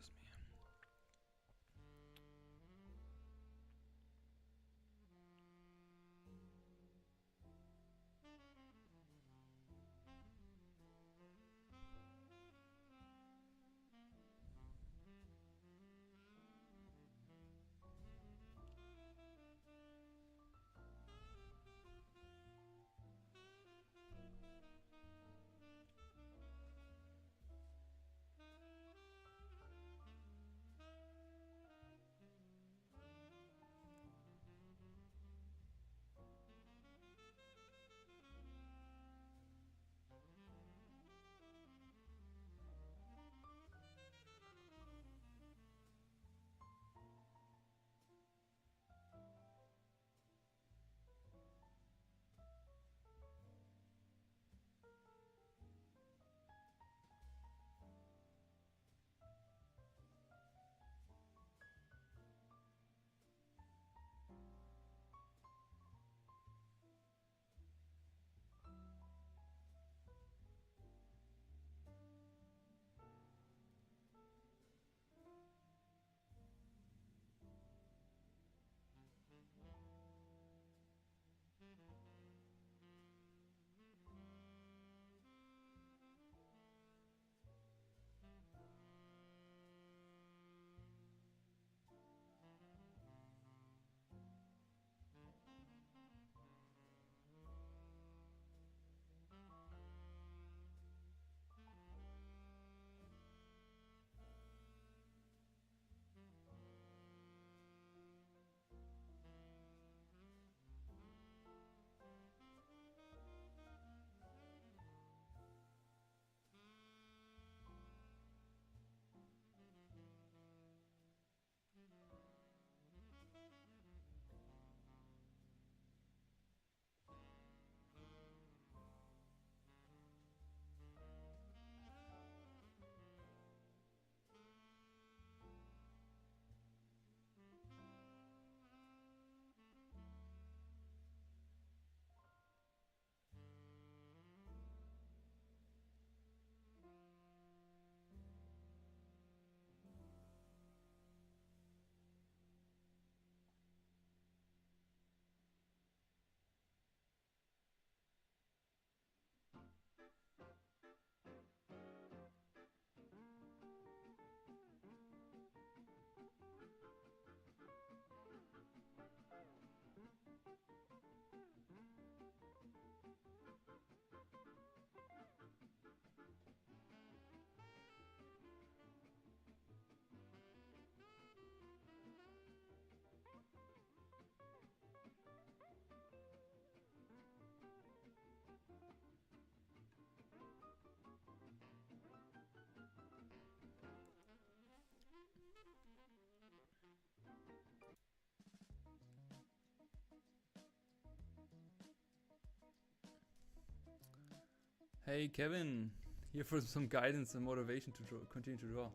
Hey Kevin, here for some guidance and motivation to continue to draw.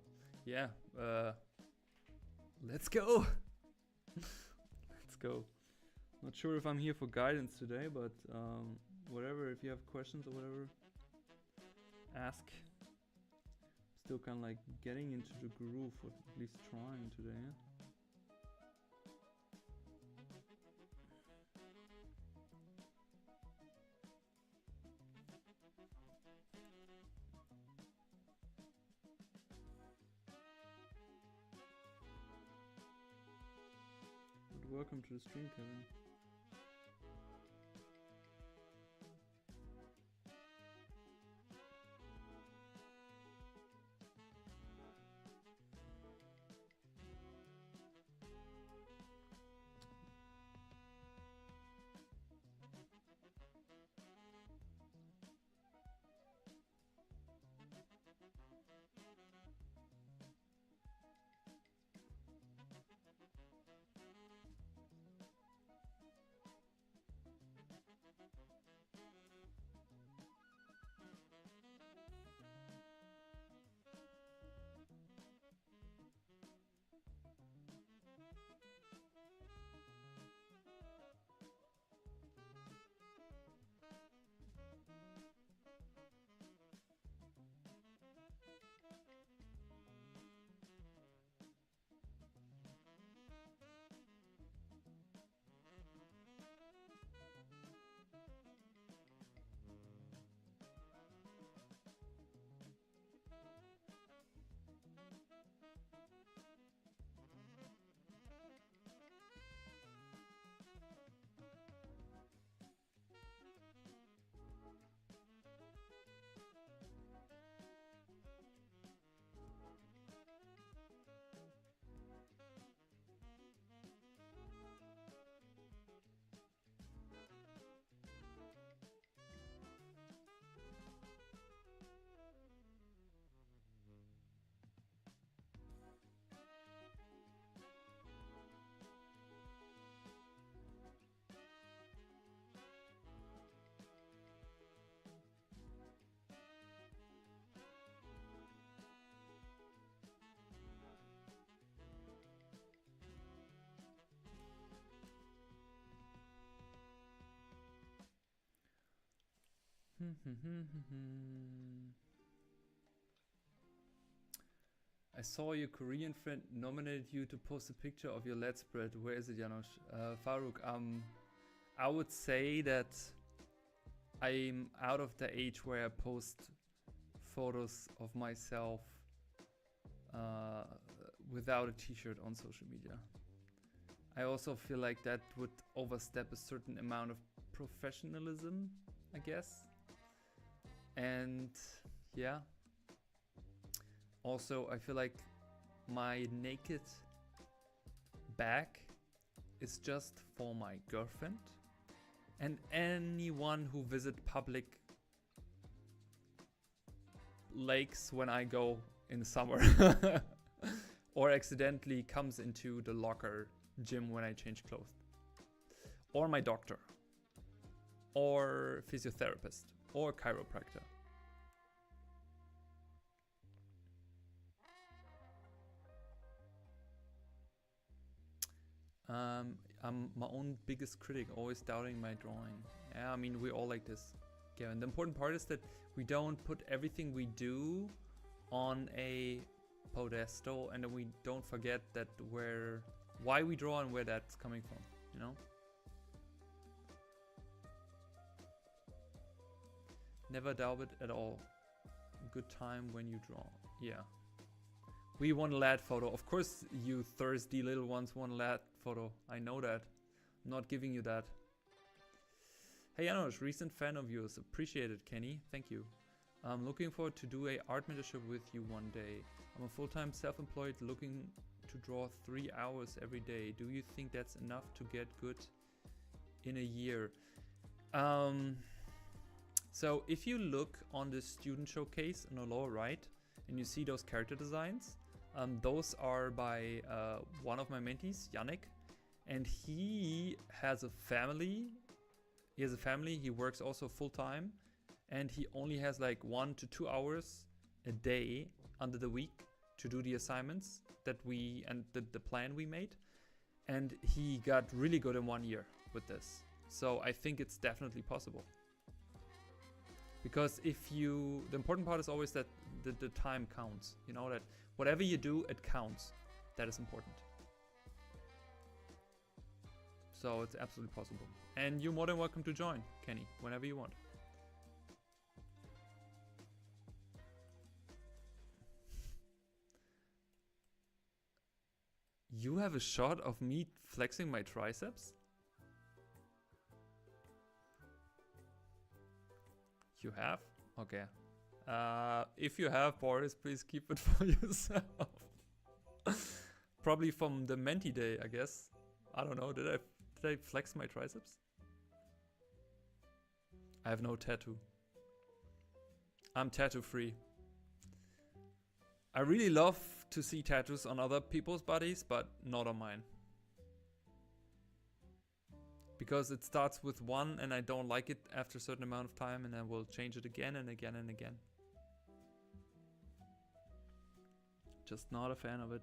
Yeah, let's go. Let's go. Not sure if I'm here for guidance today, but whatever. If you have questions or whatever, ask. Still kind of like getting into the groove, or at least trying today. Yeah? But welcome to the stream, Kevin. I saw your Korean friend nominated you to post a picture of your Let's Spread. Where is it, Janosch? Farooq, I would say that I'm out of the age where I post photos of myself without a t-shirt on social media. I also feel like that would overstep a certain amount of professionalism, I guess. And yeah. Also, I feel like my naked back is just for my girlfriend and anyone who visit public lakes when I go in summer or accidentally comes into the locker gym when I change clothes, or my doctor or physiotherapist or chiropractor. I'm my own biggest critic, always doubting my drawing. Yeah, I mean, we're all like this. Yeah, and the important part is that we don't put everything we do on a pedestal, and then we don't forget that why we draw and where that's coming from, you know? Never doubt it at all. Good time when you draw. Yeah. We want a lad photo. Of course, you thirsty little ones want a lad photo. I know that. I'm not giving you that. Hey Janosch, recent fan of yours. Appreciate it, Kenny. Thank you. I'm looking forward to do a art mentorship with you one day. I'm a full-time self-employed looking to draw 3 hours every day. Do you think that's enough to get good in a year? So if you look on the student showcase on the lower right and you see those character designs, those are by one of my mentees, Yannick, and he has a family. He works also full-time, and he only has like 1 to 2 hours a day under the week to do the assignments that we and the plan we made, and he got really good in 1 year with this. So I think it's definitely possible, because the important part is always that the time counts, you know, that whatever you do, it counts. That is important. So it's absolutely possible, and you're more than welcome to join, Kenny, whenever you want. You have a shot of me flexing my triceps? You have? Okay. If you have, Boris, please keep it for yourself. Probably from the Menti day, I guess. I don't know. Did I flex my triceps? I have no tattoo. I'm tattoo free. I really love to see tattoos on other people's bodies, but not on mine. Because it starts with one and I don't like it after a certain amount of time, and I will change it again and again and again. Just not a fan of it.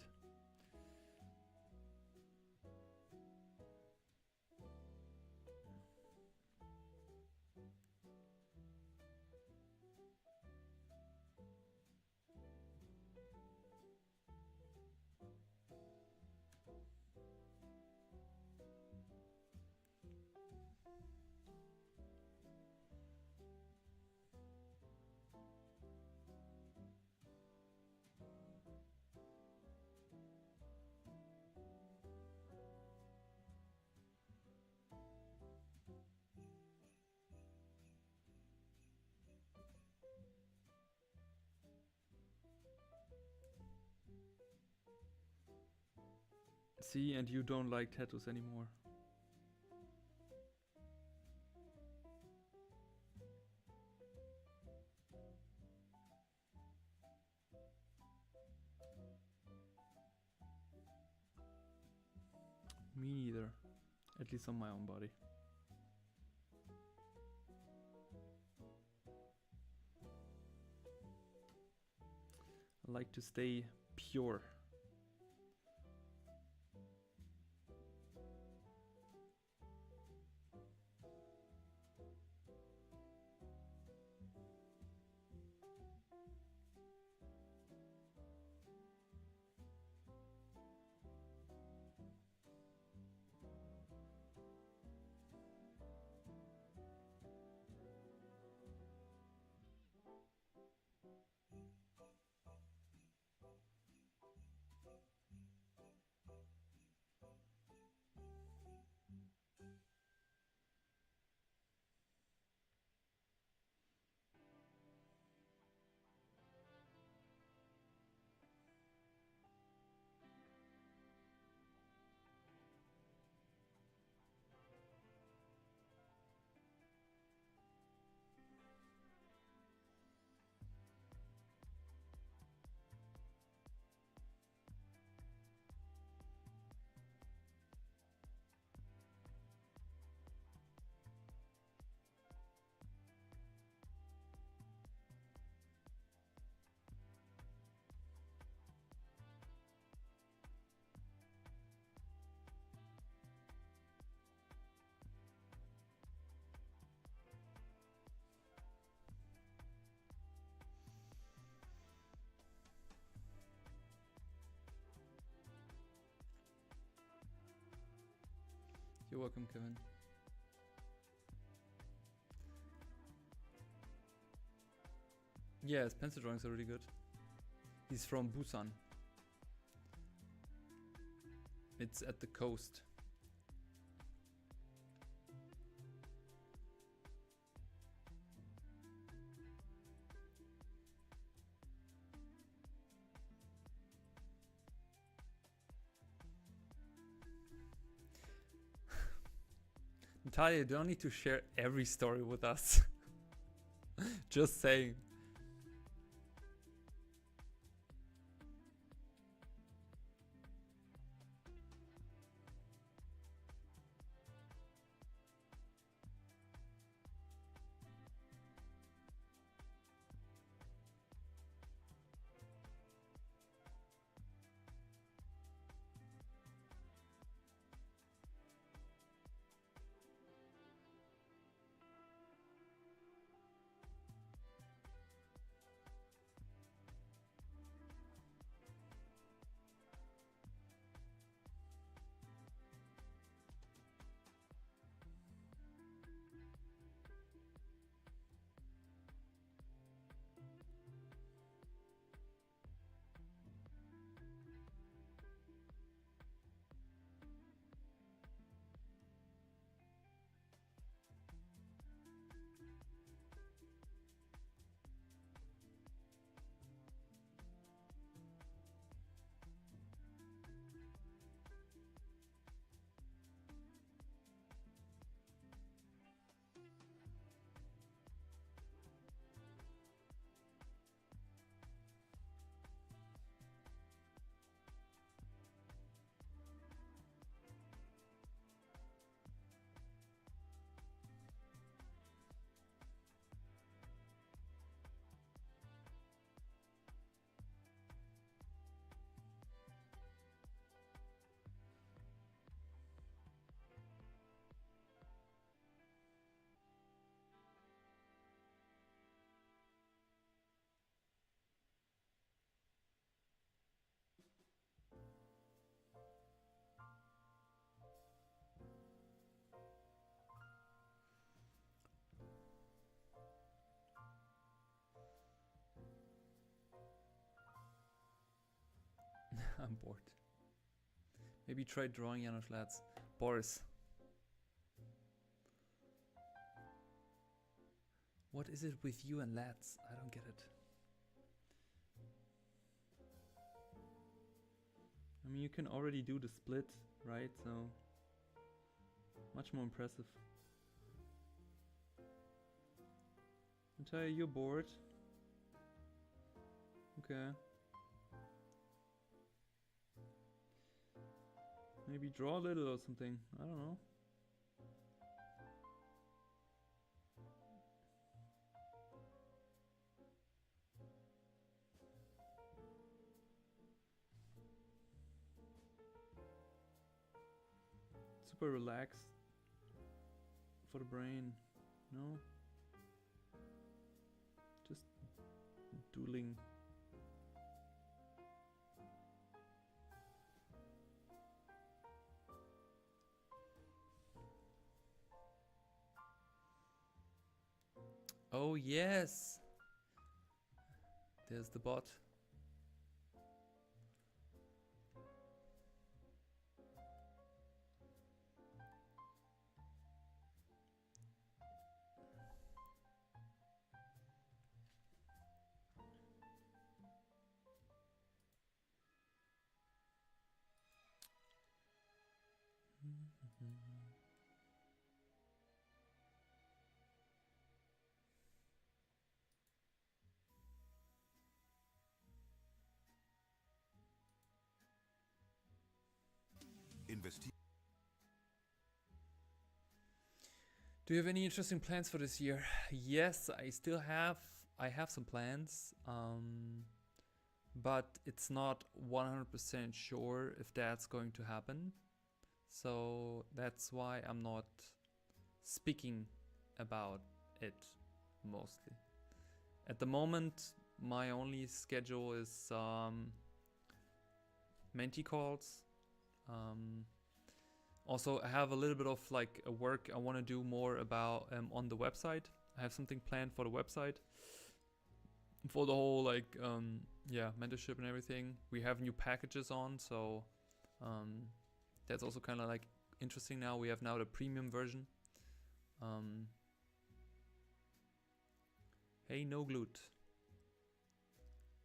See, and you don't like tattoos anymore. Me neither. At least on my own body. I like to stay pure. You're welcome, Kevin. Yeah, his pencil drawings are really good. He's from Busan. It's at the coast. Natalia, you don't need to share every story with us. Just saying. I'm bored. Maybe try drawing Janos lads. Boris. What is it with you and lads? I don't get it. I mean, you can already do the split, right? So, much more impressive. Entire, you're bored. Okay. Maybe draw a little or something. I don't know. Super relaxed for the brain. No? Just doodling. Oh yes! There's the bot. Do you have any interesting plans for this year? Yes, I have some plans, but it's not 100% sure if that's going to happen. So that's why I'm not speaking about it mostly. At the moment, my only schedule is Menti calls. Also, I have a little bit of like a work I want to do more about on the website. I have something planned for the website for the whole like yeah, mentorship and everything. We have new packages on, so that's also kind of like interesting now. We have now the premium version. Hey, no glute.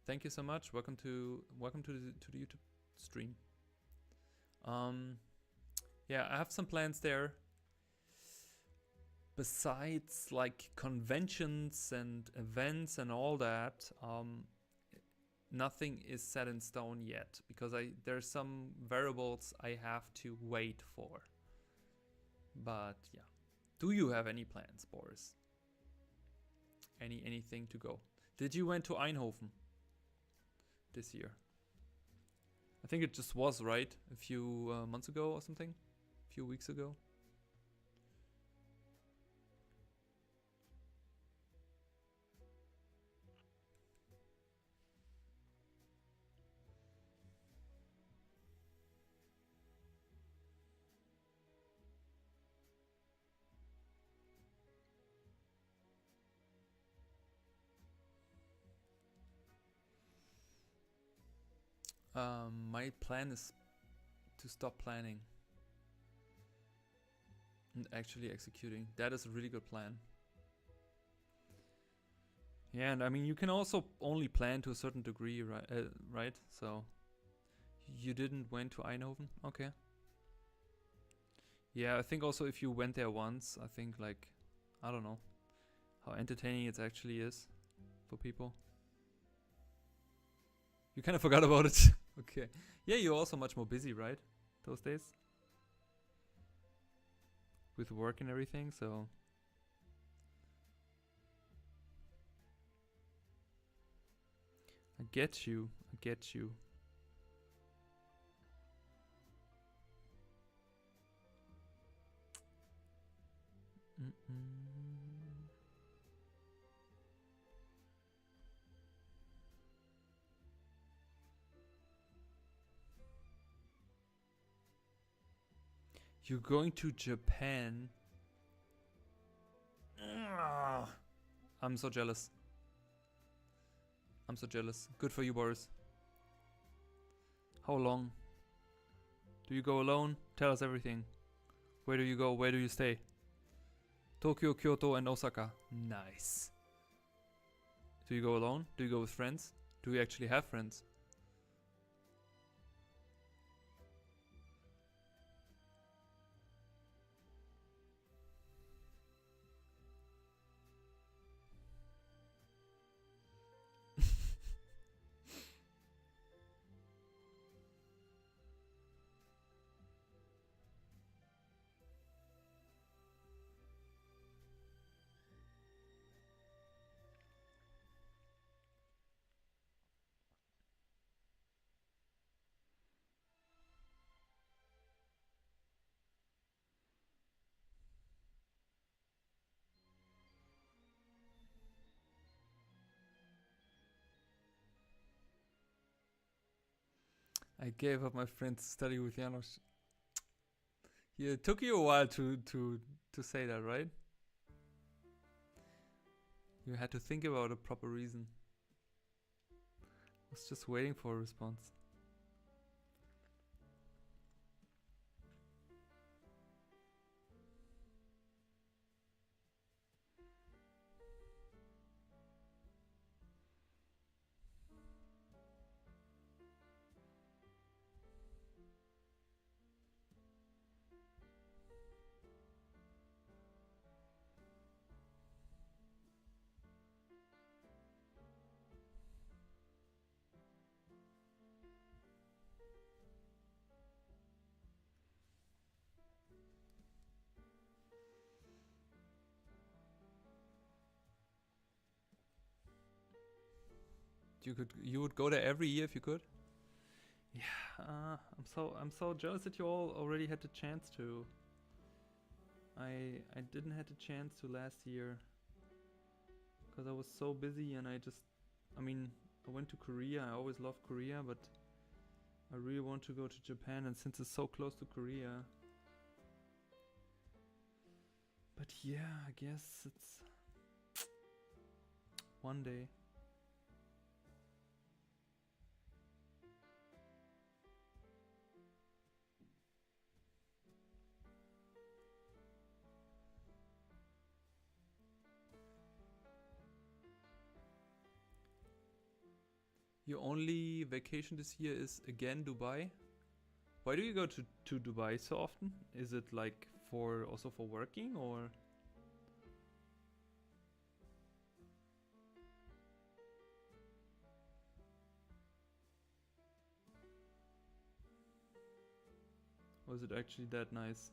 Thank you so much. Welcome to the YouTube stream. Yeah, I have some plans there. Besides like conventions and events and all that, nothing is set in stone yet because there's some variables I have to wait for. But yeah, do you have any plans, Boris? Anything to go? Did you went to Eindhoven this year? I think it just was, right? A few months ago or something? A few weeks ago? My plan is to stop planning and actually executing. That is a really good plan. Yeah, and I mean, you can also only plan to a certain degree, right? Right? So, you didn't went to Eindhoven? Okay. Yeah, I think also if you went there once, I think like, I don't know how entertaining it actually is for people. You kind of forgot about it. Okay. Yeah, you're also much more busy, right? Those days? With work and everything, so... I get you. I get you. You're going to Japan? I'm so jealous. I'm so jealous. Good for you, Boris. How long? Do you go alone? Tell us everything. Where do you go? Where do you stay? Tokyo, Kyoto, and Osaka. Nice. Do you go alone? Do you go with friends? Do you actually have friends? I gave up my friends to study with Janos. Yeah, it took you a while to say that, right? You had to think about a proper reason. I was just waiting for a response. You would go there every year if you could. Yeah, I'm so jealous that you all already had the chance to. I didn't have the chance to last year because I was so busy and I mean, I went to Korea. I always loved Korea, but I really want to go to Japan, and since it's so close to Korea. But yeah, I guess it's one day. Your only vacation this year is again Dubai. Why do you go to Dubai so often? Is it like also for working, or? Or is it actually that nice?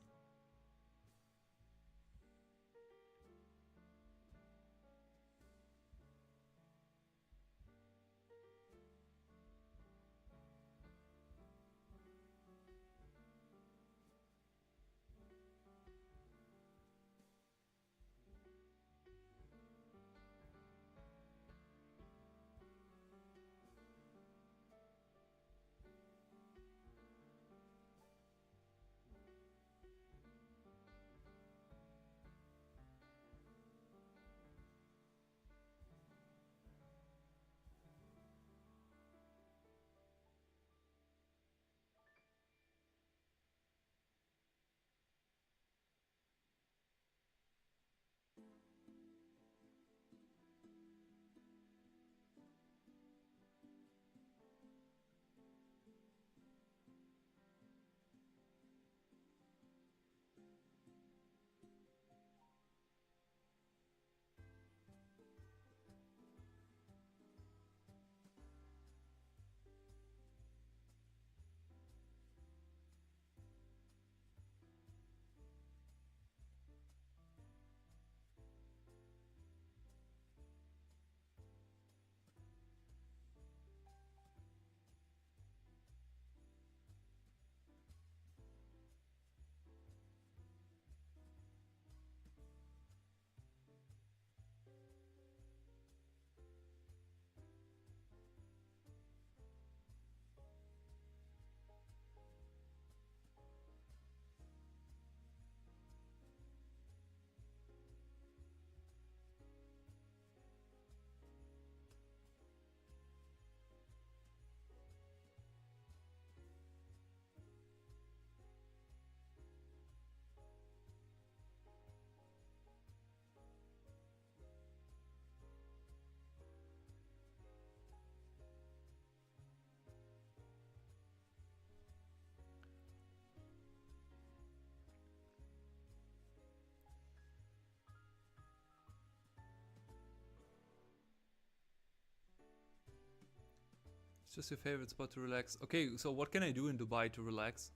Just your favorite spot to relax. Okay, so what can I do in Dubai to relax?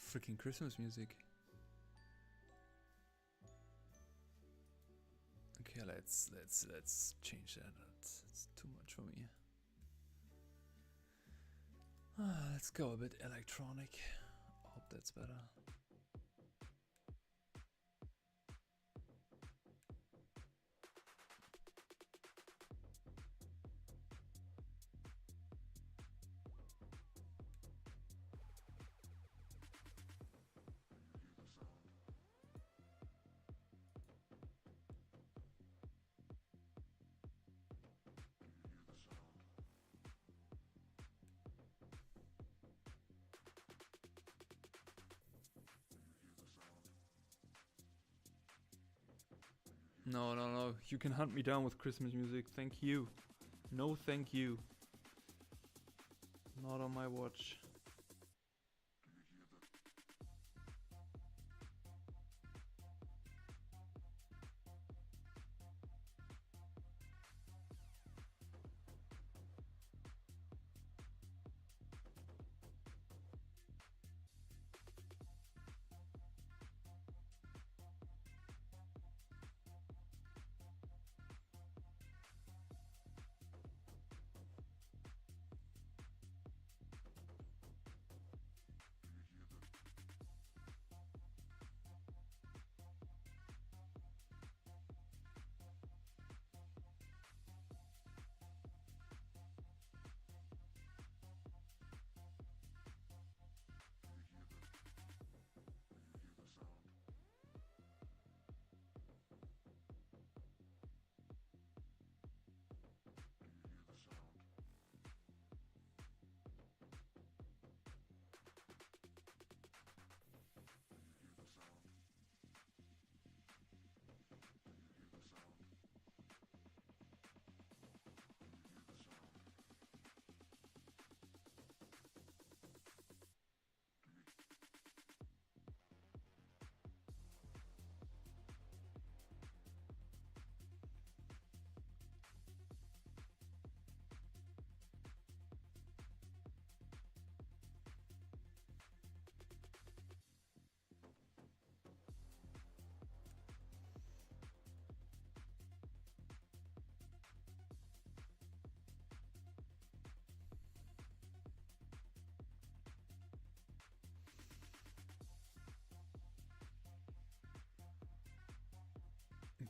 Freaking Christmas music. Okay, let's change that. It's too much for me. Let's go a bit electronic. Hope that's better. No, no, no. You can hunt me down with Christmas music. Thank you. No, thank you. Not on my watch.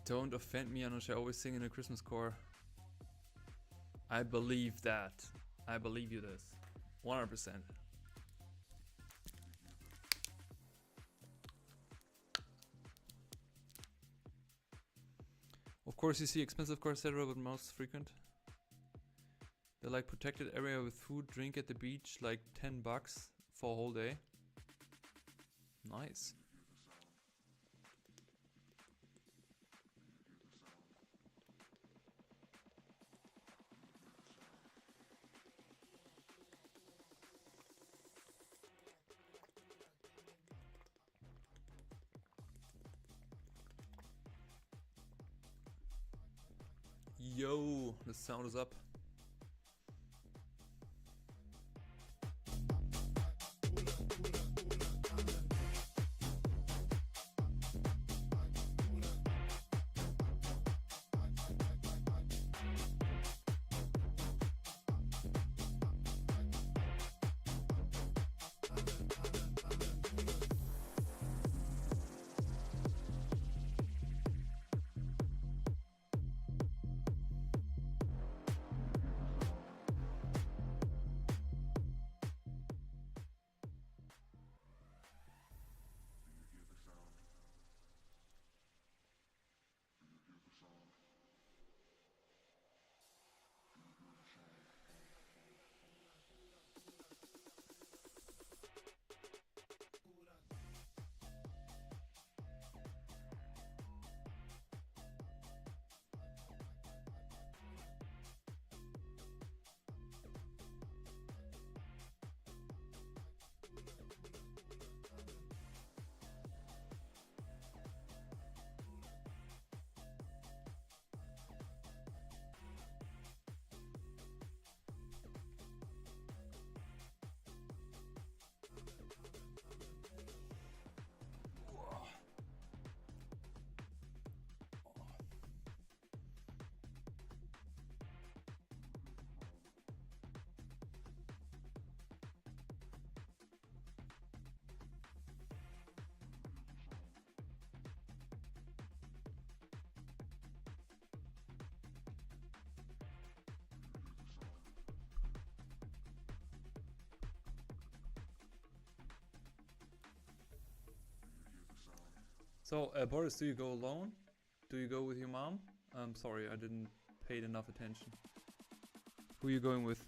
Don't offend me, Anush. I always sing in a Christmas choir. I believe that. I believe you this. 100%. Of course, you see expensive cars, etc., but most frequent. They're like protected area with food, drink at the beach, like $10 for a whole day. Nice. Yo, the sound is up. So, Boris, do you go alone? Do you go with your mom? I'm sorry, I didn't pay enough attention. Who are you going with?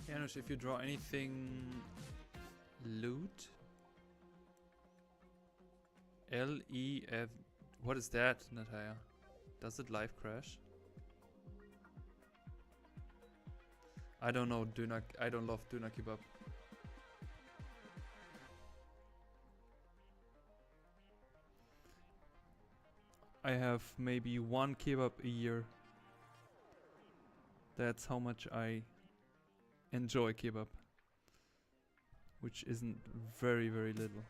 Janusz, if you draw anything... Loot? L-E-F... What is that, Natalia? Does it live crash? I don't know, I don't love Do Not Keep Up. I have maybe one kebab a year. That's how much I enjoy kebab. Which isn't very, very little.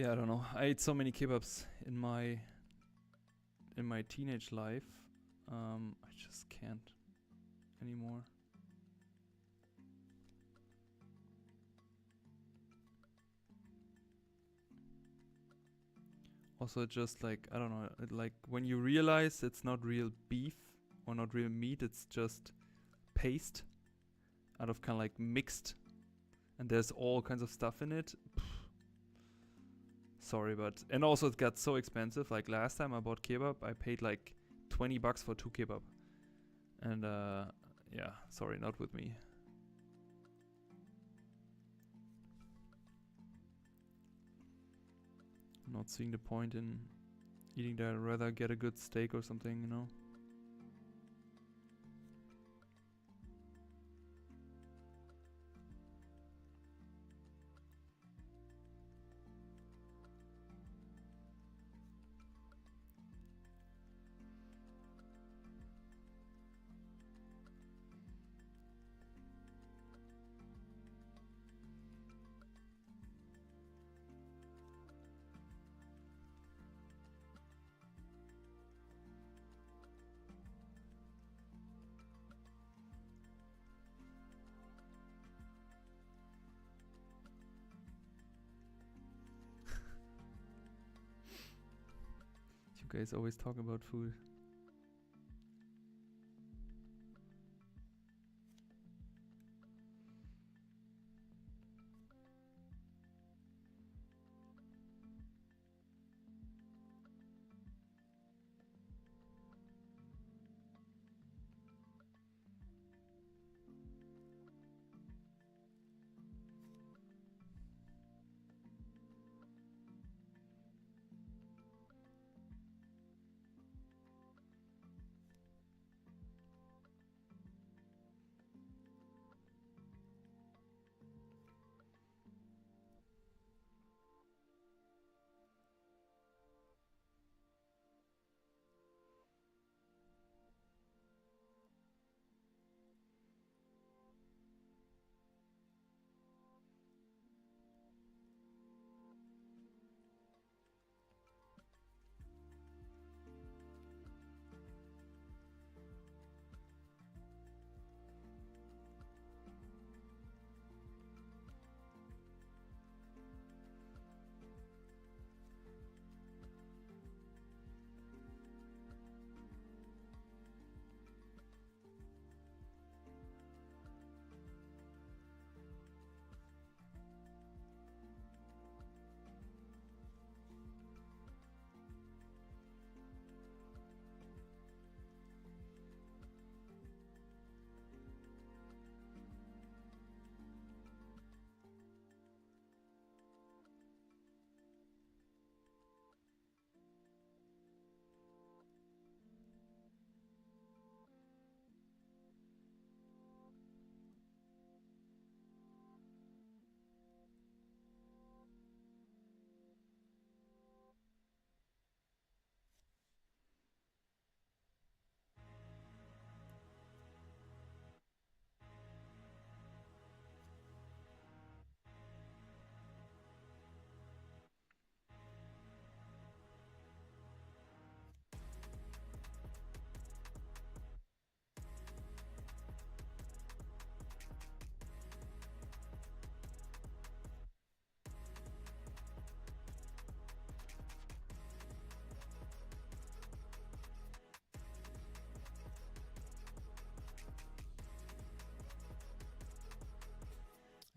Yeah, I don't know. I ate so many kebabs in my teenage life. I just can't anymore. Also, just like, I don't know, like when you realize it's not real beef or not real meat, it's just paste out of kind of like mixed, and there's all kinds of stuff in it. Sorry, but and also it got so expensive. Like last time I bought kebab, I paid like $20 for 2 kebab, and yeah, sorry, not with me. Not seeing the point in eating that. I'd rather get a good steak or something, you know. You guys always talk about food.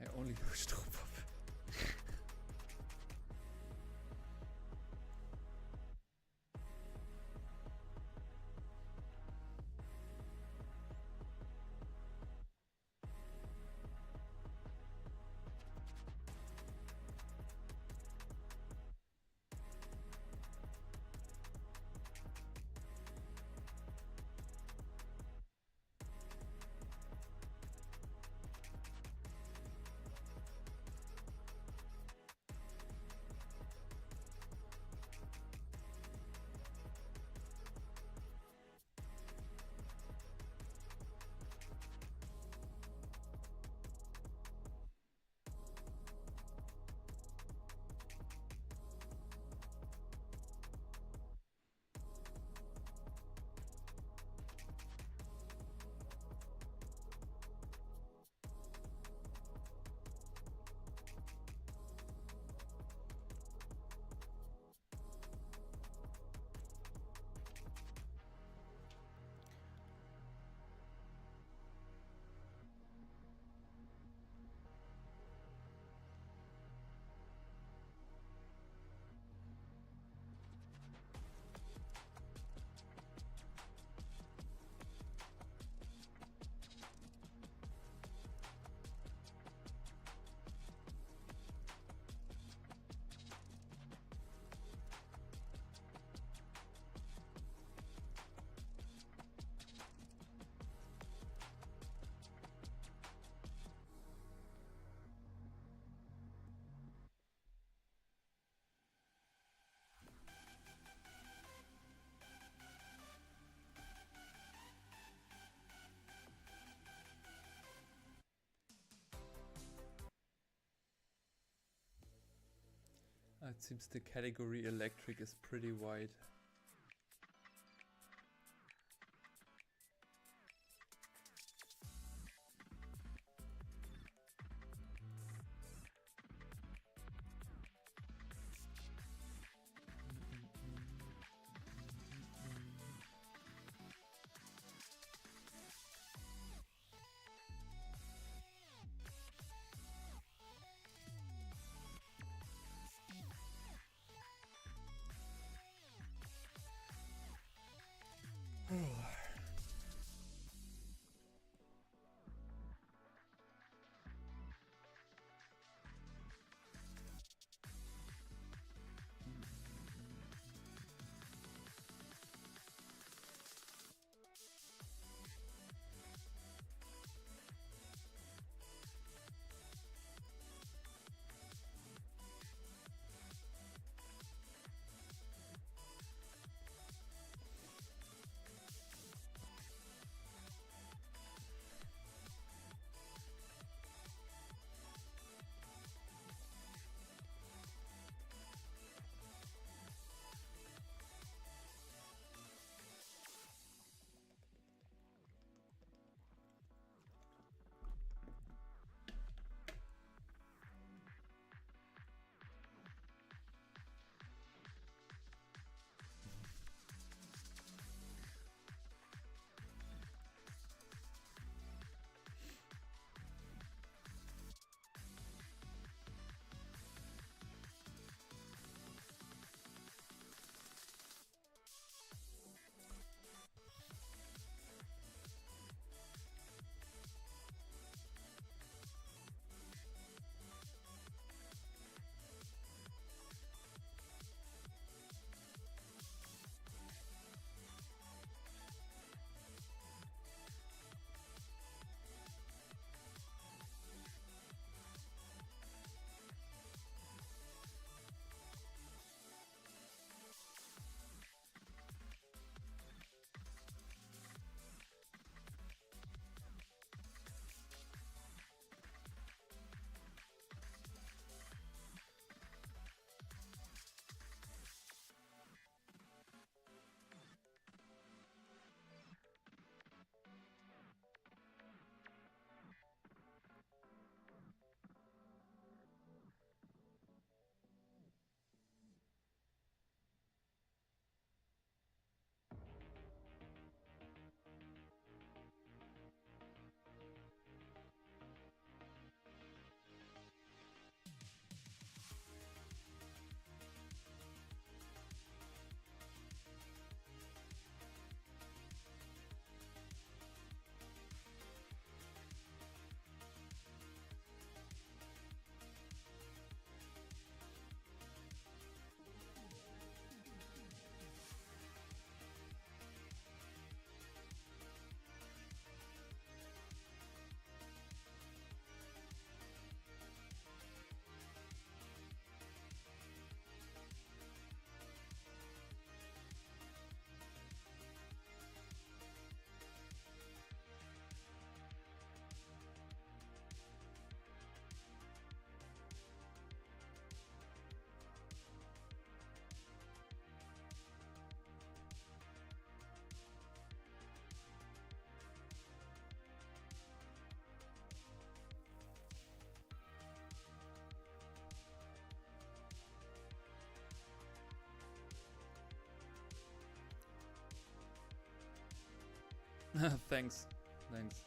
I only know Strohpuff. It seems the category electric is pretty wide. Thanks. Thanks.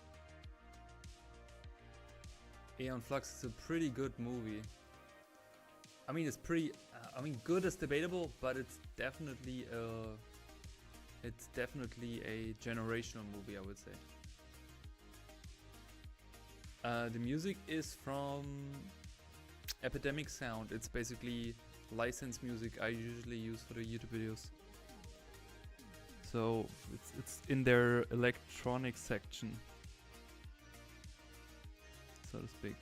Aeon Flux is a pretty good movie. I mean, it's pretty. I mean, good is debatable, but it's definitely a generational movie, I would say. The music is from Epidemic Sound. It's basically licensed music I usually use for the YouTube videos. So it's in their electronic section, so to speak.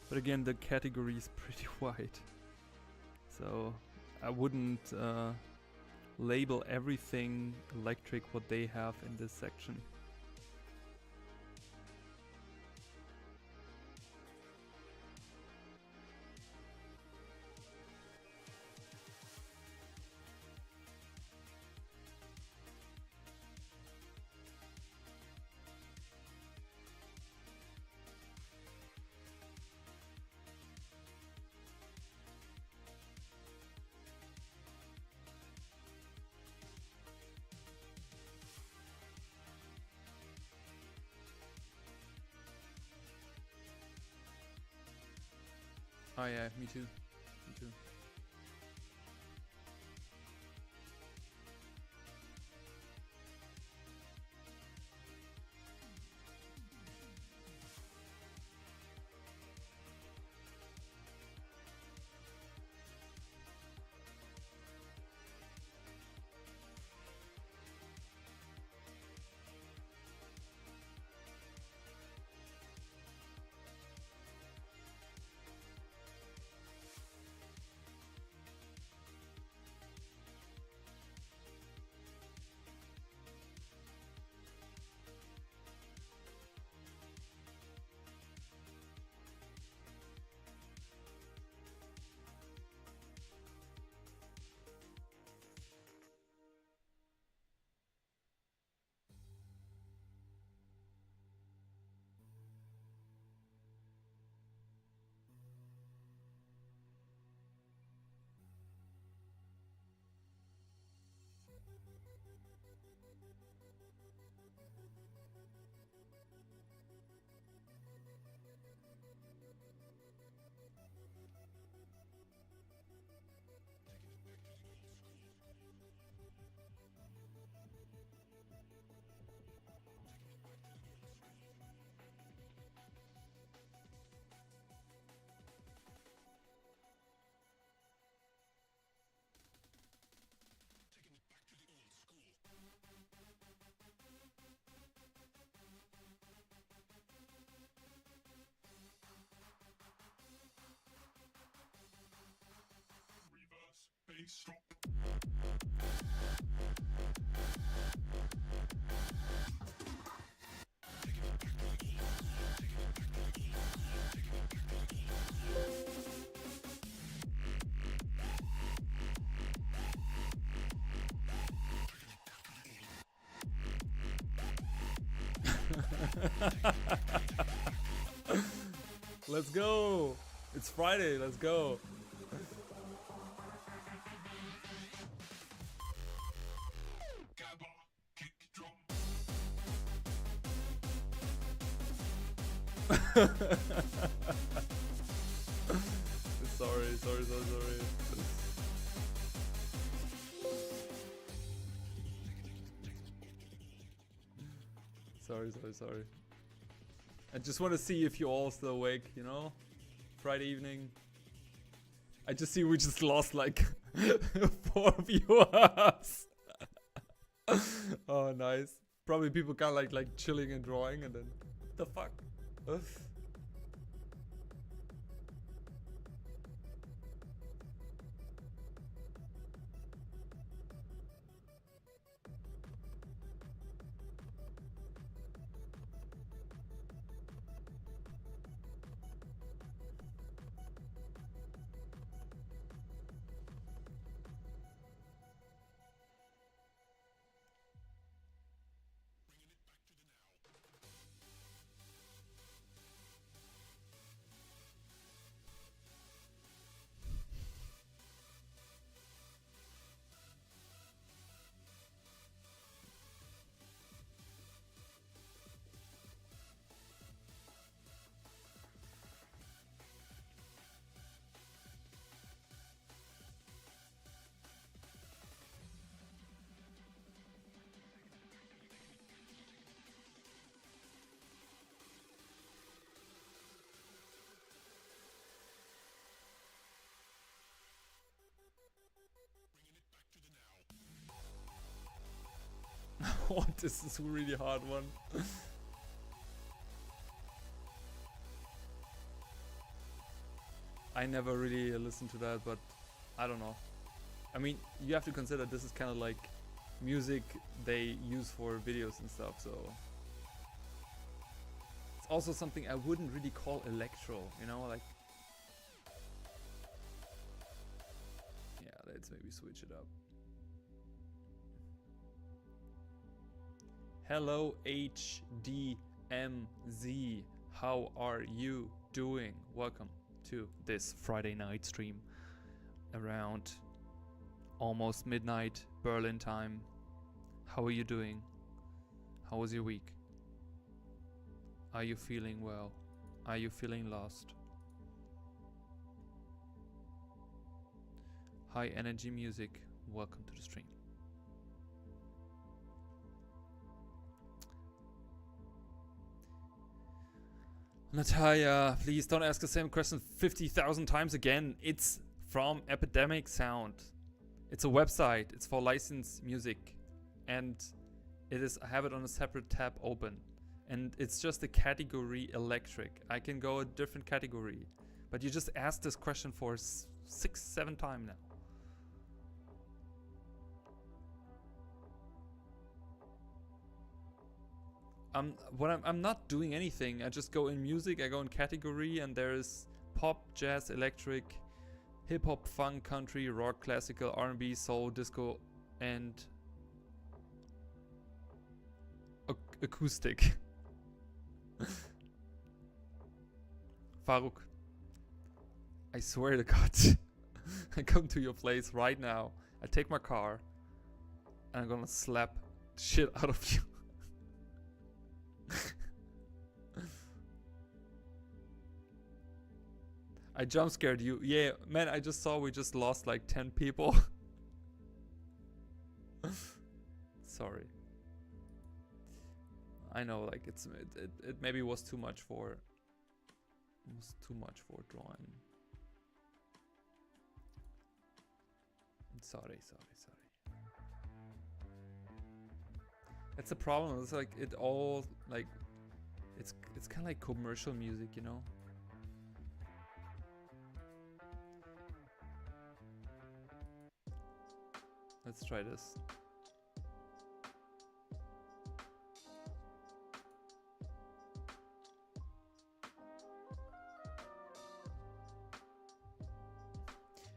But again, the category is pretty wide. So I wouldn't label everything electric what they have in this section. Oh yeah, me too. Me too. Stop. Let's go! It's Friday, let's go! Sorry. Sorry. I just want to see if you're all still awake, you know? Friday evening. I just see we just lost like 4 viewers. Oh, nice. Probably people kind of like chilling and drawing and then... The fuck? Ugh. Oh, this is a really hard one. I never really listened to that, but I don't know. I mean, you have to consider this is kind of like music they use for videos and stuff, so it's also something I wouldn't really call electro, you know, like. Yeah, let's maybe switch it up. Hello HDMZ, how are you doing? Welcome to this Friday night stream around almost midnight Berlin time. How are you doing? How was your week? Are you feeling well? Are you feeling lost? High energy music, welcome to the stream. Natalia, please don't ask the same question 50,000 times again. It's from Epidemic Sound. It's a website. It's for licensed music. And it is, I have it on a separate tab open. And it's just the category electric. I can go a different category. But you just asked this question for 6-7 times now. I'm not doing anything. I just go in music, I go in category, and there is pop, jazz, electric, hip hop, funk, country, rock, classical, R&B, soul, disco, and acoustic. Faruk, I swear to God, I come to your place right now. I take my car, and I'm gonna slap the shit out of you. I jump scared you. Yeah, man, I just saw we just lost like 10 people. Sorry. I know, like it maybe was too much for drawing. Sorry. That's the problem. It's like it all like it's kind of like commercial music, you know. Let's try this.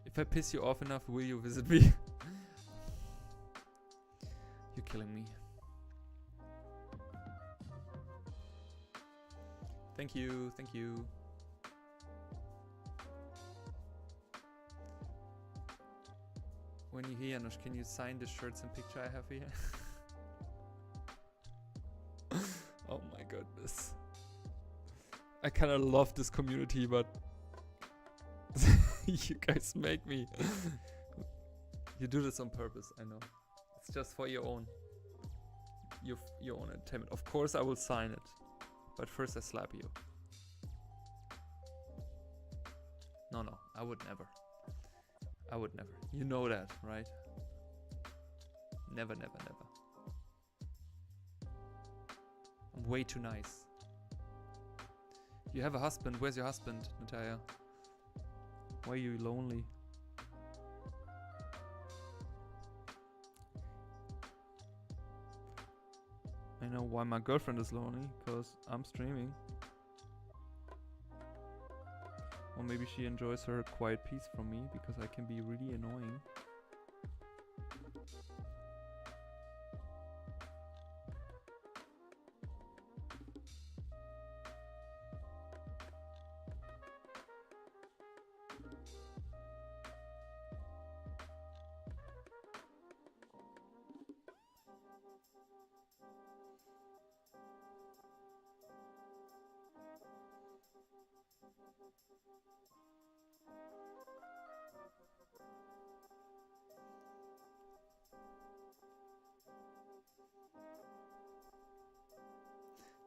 If I piss you off enough, will you visit me? You're killing me. Thank you. When you hear Janusz, can you sign the shirts and picture I have here? Oh my goodness. I kind of love this community, but you guys make me. You do this on purpose, I know. It's just for your own entertainment. Of course I will sign it, but first I slap you. No, I would never. You know that, right? Never. I'm way too nice. You have a husband. Where's your husband, Natalia? Why are you lonely? I know why my girlfriend is lonely, because I'm streaming. Or maybe she enjoys her quiet peace from me, because I can be really annoying.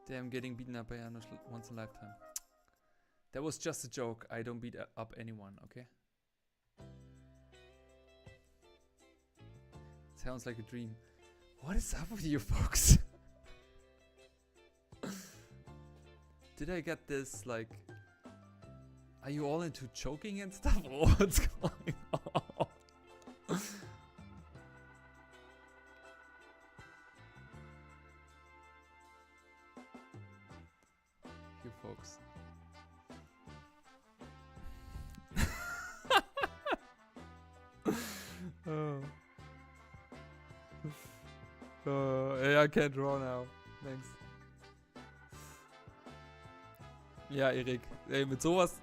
Damn, getting beaten up by Janusz once in a lifetime. That was just a joke. I don't beat up anyone, okay? Sounds like a dream. What is up with you folks? Did I get this, like... Are you all into choking and stuff? What's going on? You folks. Yeah, I can't draw now. Thanks. Ja, Erik. Ey, mit sowas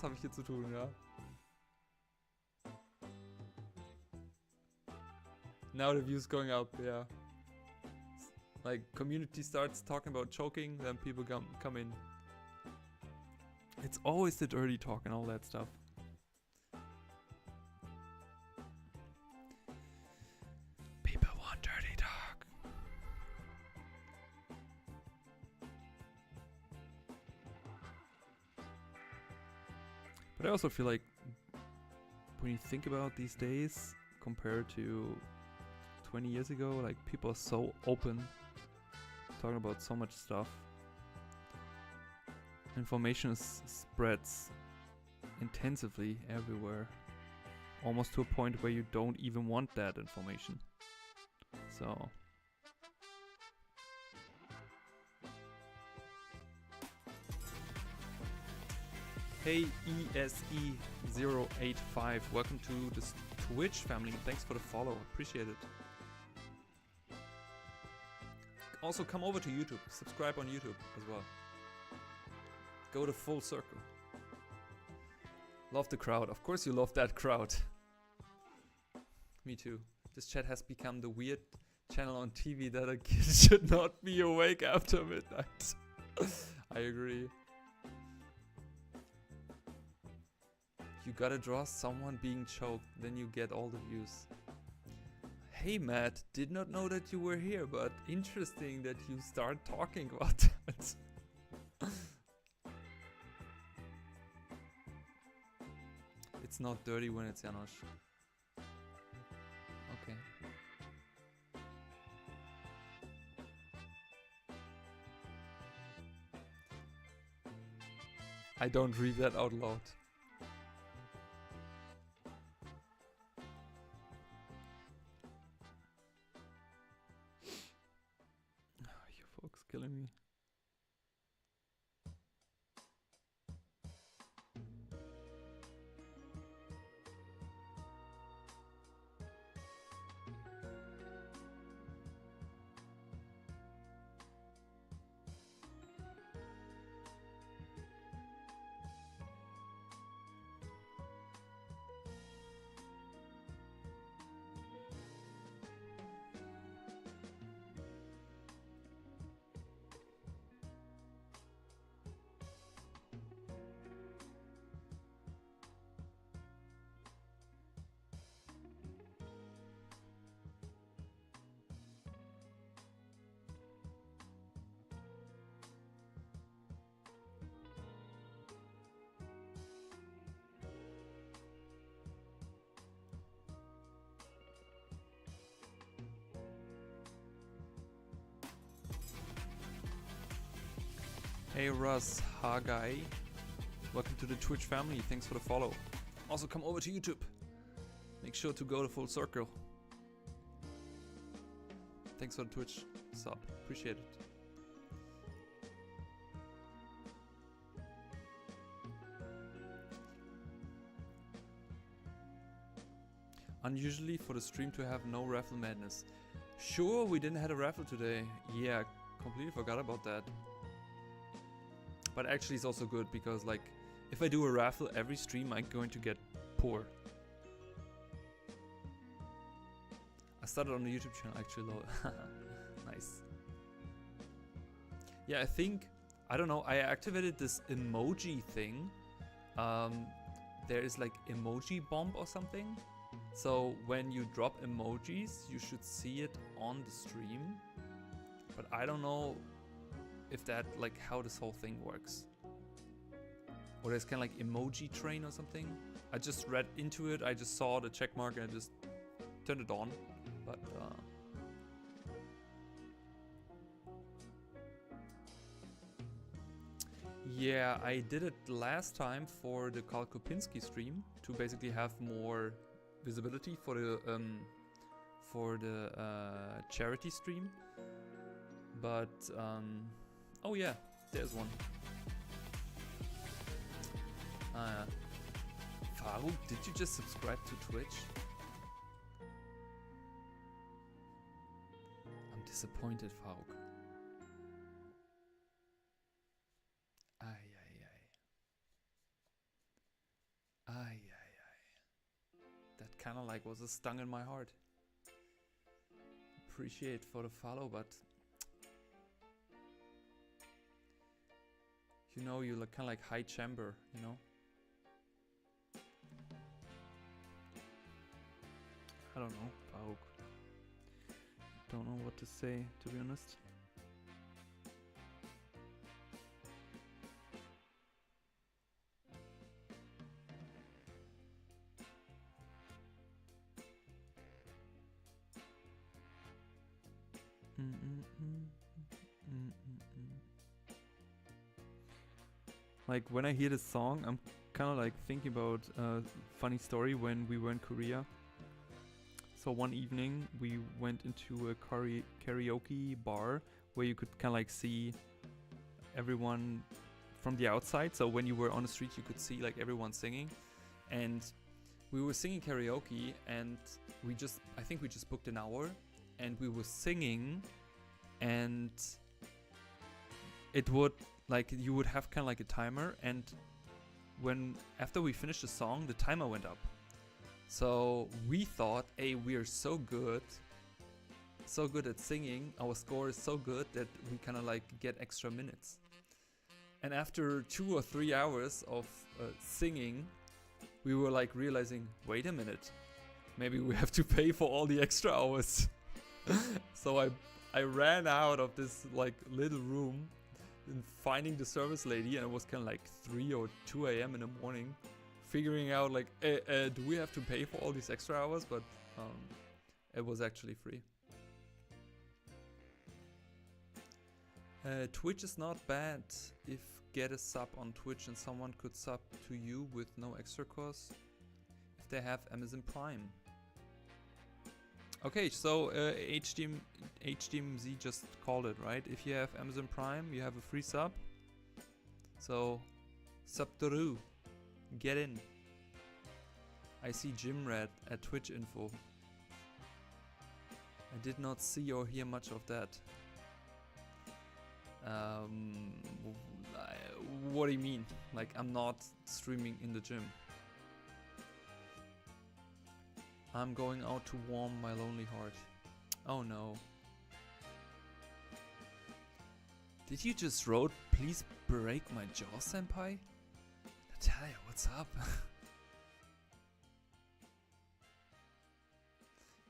habe ich hier zu tun, ja. Now the view's going up, yeah. Like, community starts talking about choking, then people come in. It's always the dirty talk and all that stuff. People want dirty talk. But I also feel like when you think about these days compared to 20 years ago, like people are so open, talking about so much stuff. Information spreads intensively everywhere, almost to a point where you don't even want that information. So hey ESE085, welcome to this Twitch family. Thanks for the follow, appreciate it. Also come over to YouTube, subscribe on YouTube as well. Go to Full Circle. Love the crowd, of course you love that crowd. Me too. This chat has become the weird channel on TV that a kid should not be awake after midnight. I agree. You gotta draw someone being choked, then you get all the views. Hey Matt, did not know that you were here, but interesting that you start talking about that. It's not dirty when it's Janosch. Okay. I don't read that out loud. You folks killing me. Hey Russ, hi guy. Welcome to the Twitch family, thanks for the follow. Also come over to YouTube. Make sure to go to Full Circle. Thanks for the Twitch sub, appreciate it. Unusually for the stream to have no raffle madness. Sure, we didn't have a raffle today. Yeah, completely forgot about that. But actually it's also good because like if I do a raffle every stream I'm going to get poor. I started on the YouTube channel actually though. Nice. Yeah, I think, I don't know, I activated this emoji thing. There is like emoji bomb or something. So when you drop emojis you should see it on the stream. But I don't know if that, like how this whole thing works. Or there's kind of like emoji train or something. I just read into it, I just saw the check mark and I just turned it on. But Yeah, I did it last time for the Karl Kopinski stream to basically have more visibility for the charity stream. But oh yeah, there's one. Farouk, did you just subscribe to Twitch? I'm disappointed, Farouk. Ay, ay, ay. Ay, ay, ay. That kind of like was a stung in my heart. Appreciate for the follow, but you know, you look kind of like high chamber, you know? I don't know, Farouk. Don't know what to say, to be honest. Like when I hear this song, I'm kind of like thinking about a funny story when we were in Korea. So one evening we went into a karaoke bar where you could kind of like see everyone from the outside. So when you were on the street, you could see like everyone singing, and we were singing karaoke, and I think we just booked an hour, and we were singing, and it would like you would have kind of like a timer, and after we finished the song, the timer went up. So we thought, hey, we are so good at singing, our score is so good that we kind of like get extra minutes. And after 2 or 3 hours of singing, we were like realizing, wait a minute, maybe we have to pay for all the extra hours. So I ran out of this like little room and finding the service lady, and it was kind of like 3 or 2 a.m. in the morning, figuring out like, do we have to pay for all these extra hours? But it was actually free. Twitch is not bad if get a sub on Twitch and someone could sub to you with no extra cost if they have Amazon Prime. Okay, so HDMZ just called it, right? If you have Amazon Prime, you have a free sub. So, sub through. Get in. I see Jim Red at Twitch info. I did not see or hear much of that. What do you mean? Like, I'm not streaming in the gym. I'm going out to warm my lonely heart. Oh no. Did you just wrote, please break my jaw, senpai? Natalia, what's up?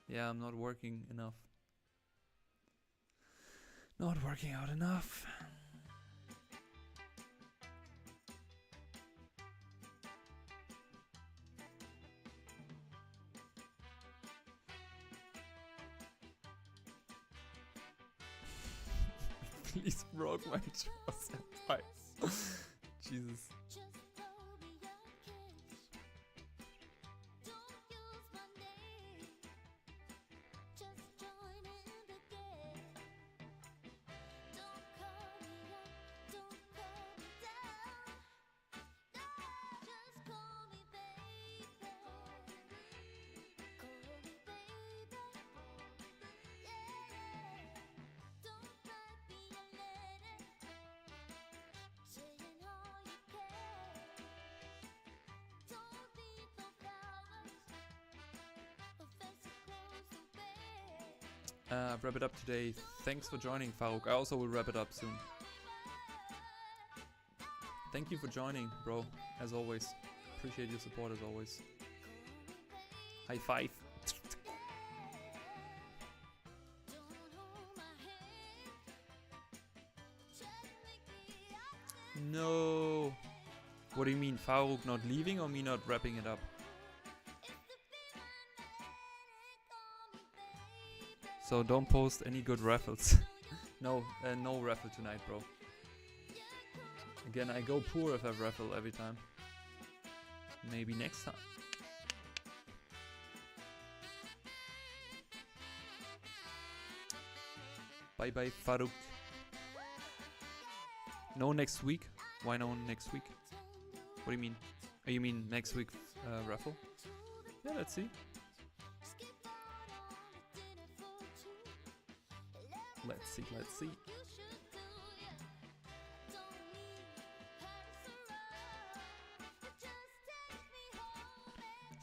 Yeah, I'm not working enough. Not working out enough. Please broke my jaw, senpai. Jesus. Wrap it up today. Thanks for joining, Farouk. I also will wrap it up soon. Thank you for joining, bro. As always. Appreciate your support as always. High five. No. What do you mean? Farouk not leaving or me not wrapping it up? So don't post any good raffles. No, no raffle tonight, bro. Again, I go poor if I raffle every time. Maybe next time. Bye bye, Farouk. No next week? Why no next week? What do you mean? Oh, you mean next week raffle? Yeah, let's see. Let's see, let's see.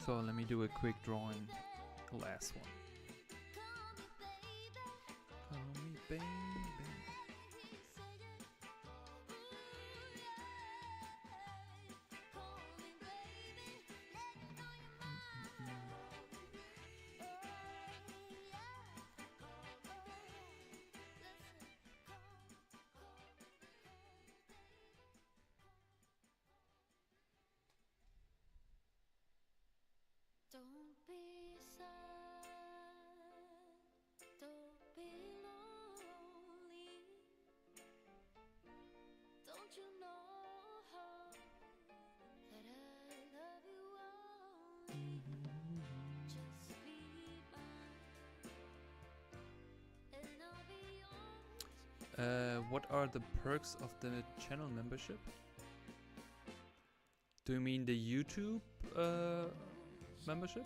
So let me do a quick drawing. The last one. Call me baby. Don't be sad, don't be lonely. Don't you know that I love you only? Just be mine, and I'll be yours. What are the perks of the channel membership? Do you mean the YouTube membership?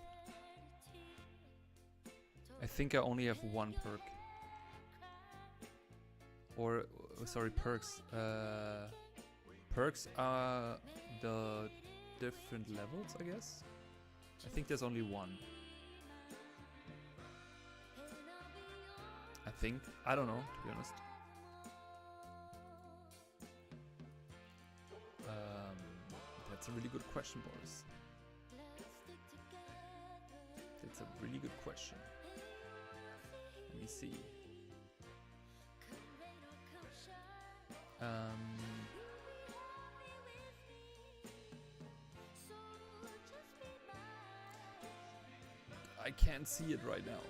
I think I only have one perk. Or, sorry, perks. Perks are the different levels, I guess. I think there's only one. I think. I don't know, to be honest. That's a really good question, Boris. That's a really good question. Let me see. I can't see it right now.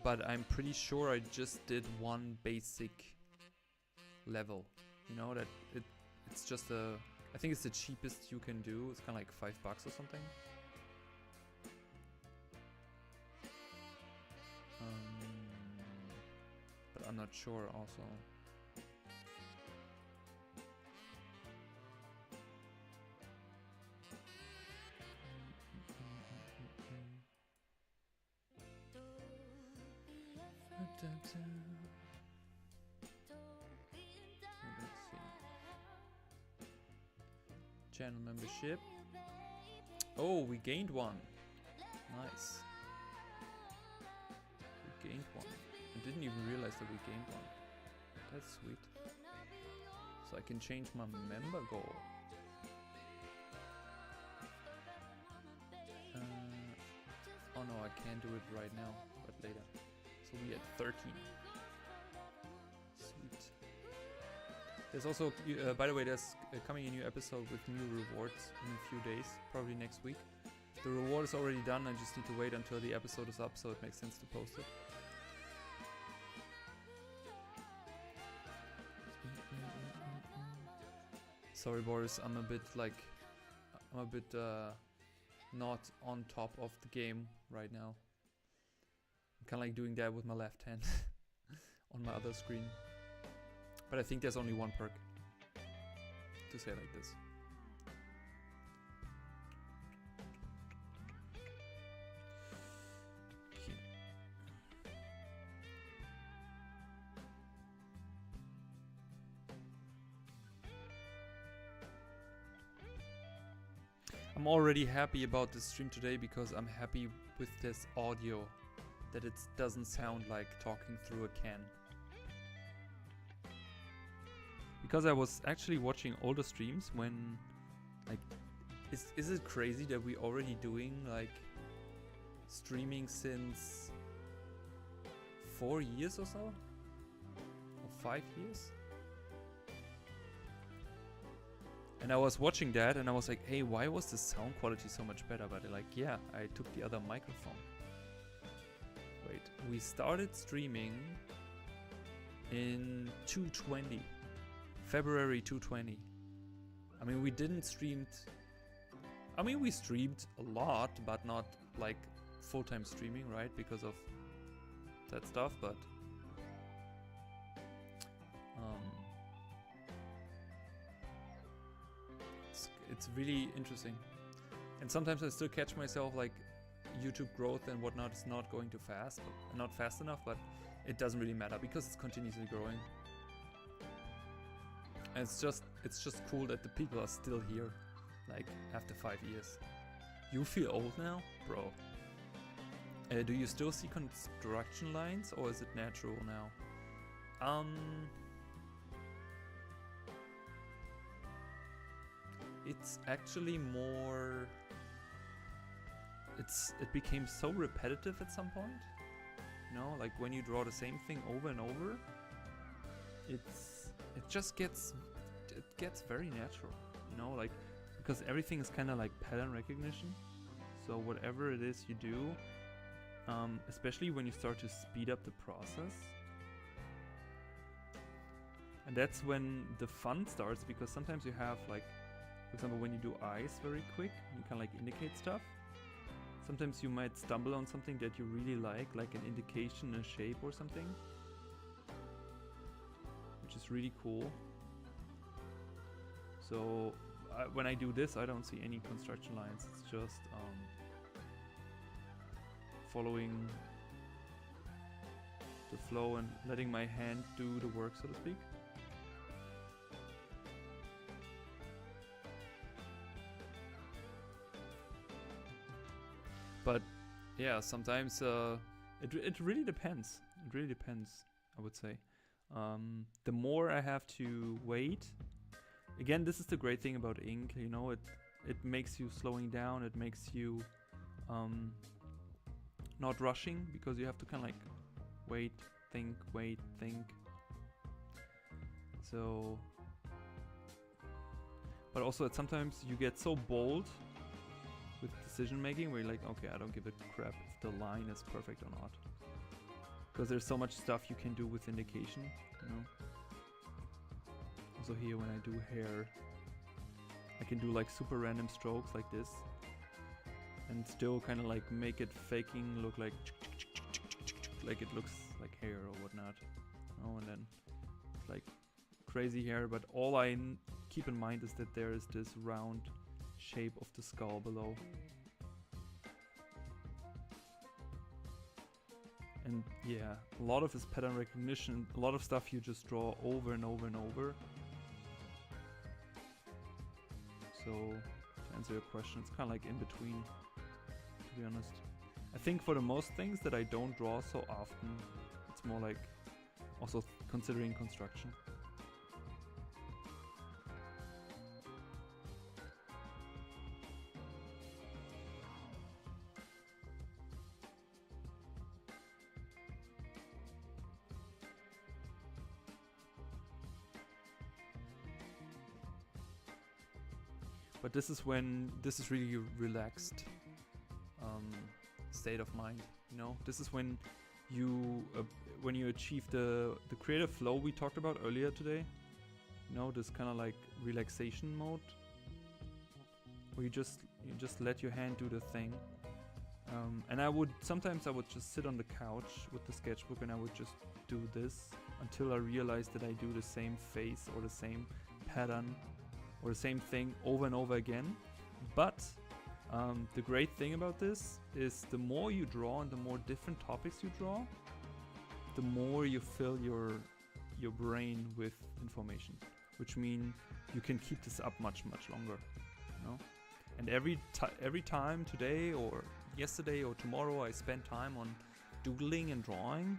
But I'm pretty sure I just did one basic level. You know, that it's just a... I think it's the cheapest you can do. It's kind of like $5 or something. But I'm not sure also. Channel membership. Oh, we gained one. Nice. We gained one. I didn't even realize that we gained one. That's sweet. So I can change my member goal. Oh no, I can't do it right now, but later. So we at 13. Sweet. There's also, by the way, there's coming a new episode with new rewards in a few days, probably next week. The reward is already done, I just need to wait until the episode is up, so it makes sense to post it. Sorry Boris, I'm a bit not on top of the game right now. I'm kinda like doing that with my left hand on my other screen. But I think there's only one perk, to say it like this. Okay. I'm already happy about this stream today because I'm happy with this audio, that it doesn't sound like talking through a can. Because I was actually watching older streams when, like, is it crazy that we're already doing like streaming since 4 years or so? Or 5 years? And I was watching that and I was like, hey, why was the sound quality so much better? But like, yeah, I took the other microphone. Wait, we started streaming in 220. February 220. I mean, we didn't streamed. I mean, we streamed a lot, but not like full-time streaming, right? Because of that stuff, but it's really interesting. And sometimes I still catch myself like YouTube growth and whatnot is not going too fast, not fast enough, but it doesn't really matter because it's continuously growing. And it's just cool that the people are still here, like after 5 years. You feel old now, bro? Do you still see construction lines, or is it natural now? It's actually more. It became so repetitive at some point. You know, like when you draw the same thing over and over, it gets very natural. You know, like because everything is kind of like pattern recognition. So whatever it is you do, especially when you start to speed up the process, and that's when the fun starts, because sometimes you have like, for example, when you do eyes very quick, you can like indicate stuff. Sometimes you might stumble on something that you really like an indication, a shape or something, which is really cool. So when I do this, I don't see any construction lines. It's just following the flow and letting my hand do the work, so to speak. But yeah, sometimes it really depends. It really depends, I would say. The more I have to wait, again, this is the great thing about ink. You know, it makes you slowing down. It makes you not rushing, because you have to kind of like wait, think. So, but also sometimes you get so bold with decision making where you're like, okay, I don't give a crap if the line is perfect or not, because there's so much stuff you can do with indication, you know. Also here, when I do hair, I can do like super random strokes like this and still kind of like make it faking look like it looks like hair or whatnot, you know. And then it's like crazy hair, but all I keep in mind is that there is this round shape of the skull below. And yeah, a lot of it's pattern recognition, a lot of stuff you just draw over and over and over. So to answer your question, it's kind of like in between, to be honest. I think for the most things that I don't draw so often, it's more like also considering construction. But this is really a relaxed state of mind, you know. This is when you achieve the creative flow we talked about earlier today. You know, this kind of like relaxation mode, where you just let your hand do the thing. And sometimes I would just sit on the couch with the sketchbook and I would just do this until I realized that I do the same face or the same pattern or the same thing over and over again. But the great thing about this is the more you draw and the more different topics you draw, the more you fill your brain with information, which means you can keep this up much longer, you know. And every time today or yesterday or tomorrow I spend time on doodling and drawing,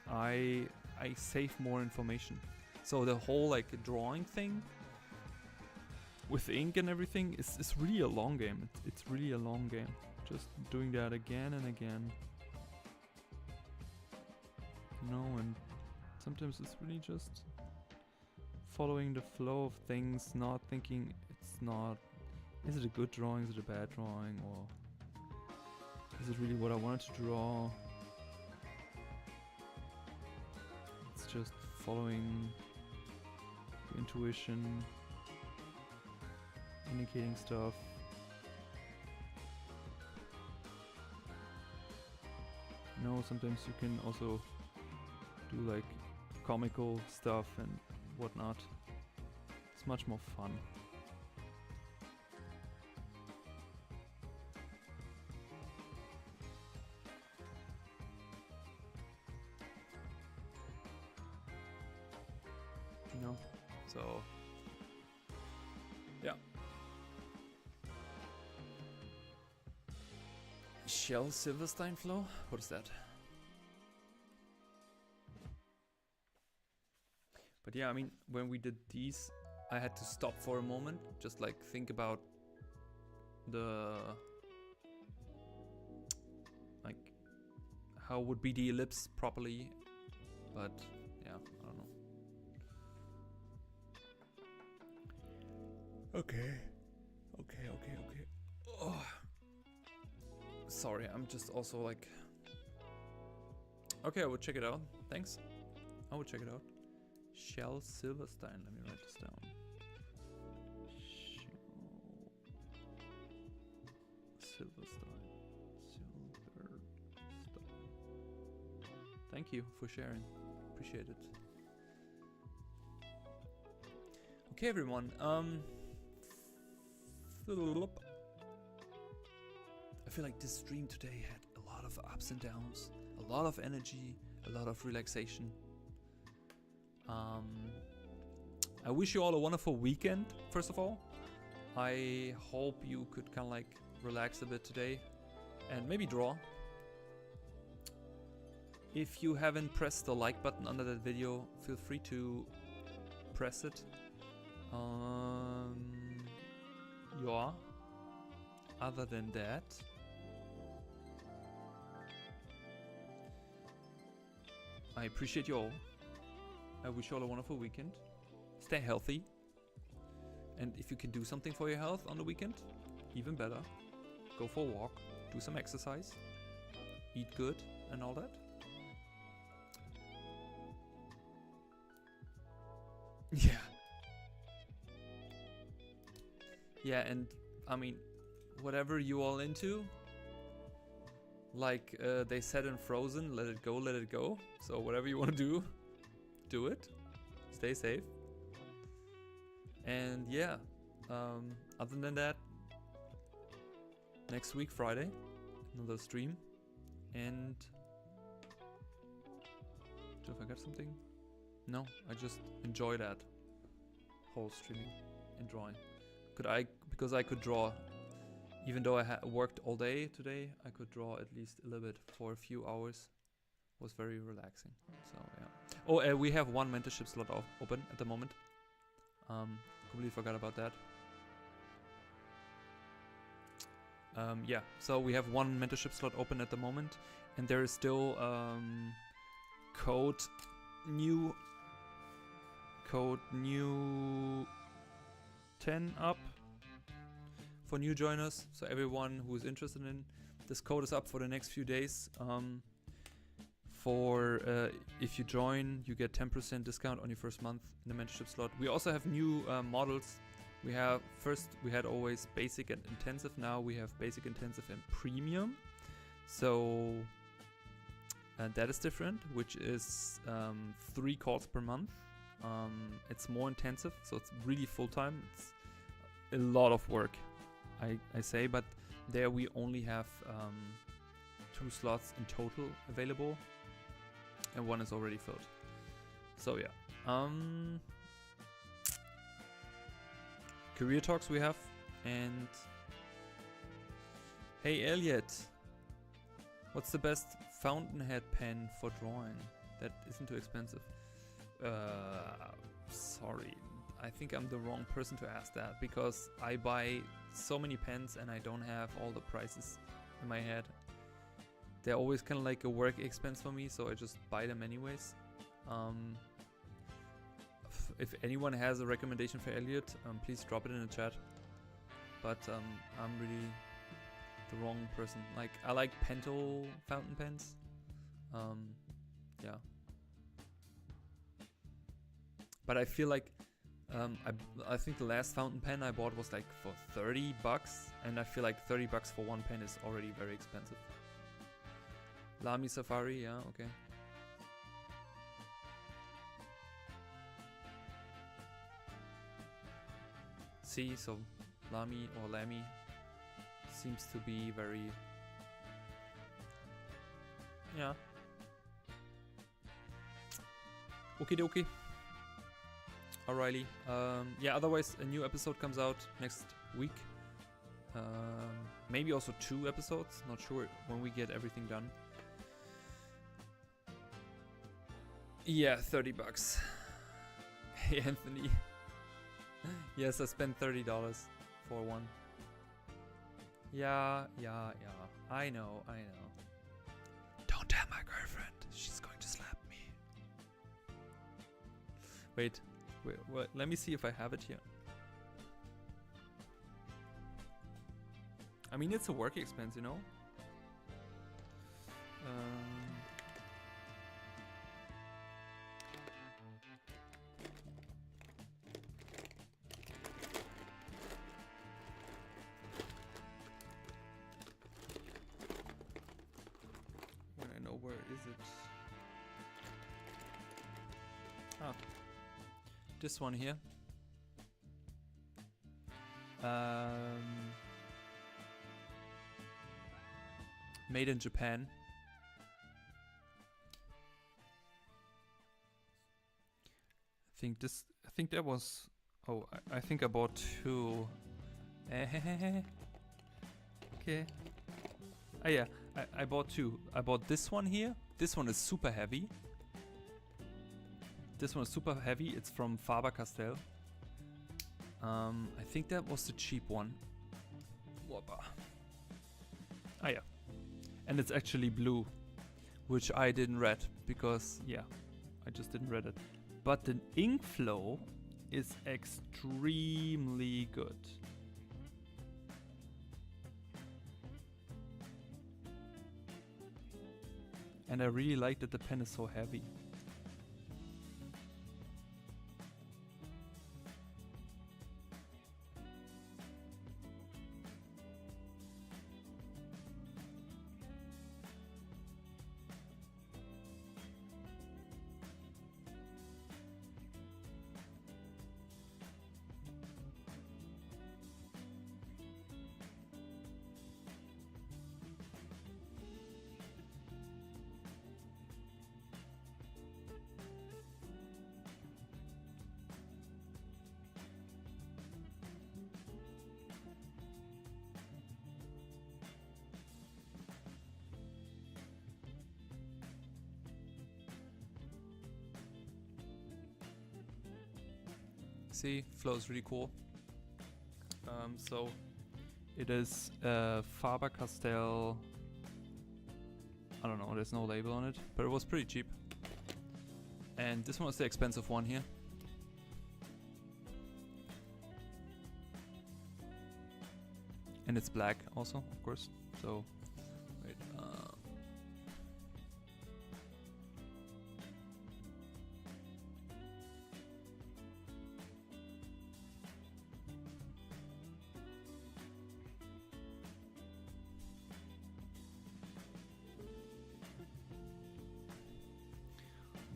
I save more information. So the whole like drawing thing with ink and everything is really a long game. It's really a long game. Just doing that again and again. You know, and sometimes it's really just following the flow of things, not thinking is it a good drawing, is it a bad drawing, or is it really what I wanted to draw? It's just following your intuition, indicating stuff. No, sometimes you can also do like comical stuff and whatnot. It's much more fun. You know, so yeah. Shell Silverstein flow? What is that? But yeah, I mean, when we did these, I had to stop for a moment, just like think about the, like, how would be the ellipse properly, but yeah, I don't know. Okay. Oh. Sorry, I'm just also like, okay, I will check it out, thanks. I will check it out. Shell Silverstein, let me write this down. Silverstein. Thank you for sharing. Appreciate it. Okay, everyone. I feel like this stream today had a lot of ups and downs, a lot of energy, a lot of relaxation. I wish you all a wonderful weekend, first of all. I hope you could kind of like relax a bit today and maybe draw. If you haven't pressed the like button under that video, feel free to press it. Yeah. Other than that, I appreciate you all. I wish you all a wonderful weekend. Stay healthy. And if you can do something for your health on the weekend, even better. Go for a walk, do some exercise, eat good and all that. Yeah. Yeah, and I mean, whatever you all into, like they said in Frozen, let it go, let it go. So whatever you want to do, do it. Stay safe. And yeah, other than that, next week, Friday, another stream. And did I forget something? No, I just enjoy that whole streaming and drawing. Because I could draw, even though I worked all day today, I could draw at least a little bit for a few hours. It was very relaxing. So yeah. Oh, we have one mentorship slot open at the moment. Completely forgot about that. Yeah, so we have one mentorship slot open at the moment, and there is still code new 10 up for new joiners. So everyone who is interested in this code is up for the next few days. If you join, you get 10% discount on your first month in the mentorship slot. We also have new models. We had always basic and intensive. Now we have basic, intensive, and premium. So that is different, which is 3 calls per month. It's more intensive, so it's really full time. It's a lot of work, I say, but there we only have 2 slots in total available, and 1 is already filled. So yeah, career talks we have, and hey Elliot, what's the best fountainhead pen for drawing that isn't too expensive? Sorry, I think I'm the wrong person to ask that, because I buy so many pens and I don't have all the prices in my head. They're always kind of like a work expense for me, so I just buy them anyways. If anyone has a recommendation for Elliot, please drop it in the chat. But I'm really the wrong person. Like, I like Pentel fountain pens. Yeah. But I feel like I think the last fountain pen I bought was like for $30, and I feel like $30 for one pen is already very expensive. Lamy Safari, yeah, okay. See, so Lamy or Lamy seems to be very, yeah. Okie dokie. Alrighty. Yeah, otherwise a new episode comes out next week. Maybe also 2 episodes, not sure when we get everything done. Yeah, $30. Hey Anthony. Yes, I spent $30 for one. Yeah. I know. Don't tell my girlfriend. She's going to slap me. Wait, let me see if I have it here. I mean, it's a work expense, you know? When I know where is it? Ah. This one here. Made in Japan. I think that was. Oh, I think I bought 2. Okay. Oh yeah, I bought 2. I bought this one here. This one is super heavy. This one is super heavy. It's from Faber-Castell. I think that was the cheap one. Whoppa. Ah yeah. And it's actually blue, which I didn't read because, yeah, I just didn't read it. But the ink flow is extremely good. And I really like that the pen is so heavy. See, flows really cool. So it is Faber-Castell. I don't know, there's no label on it, but it was pretty cheap. And this one was the expensive one here. And it's black also, of course. So, wait.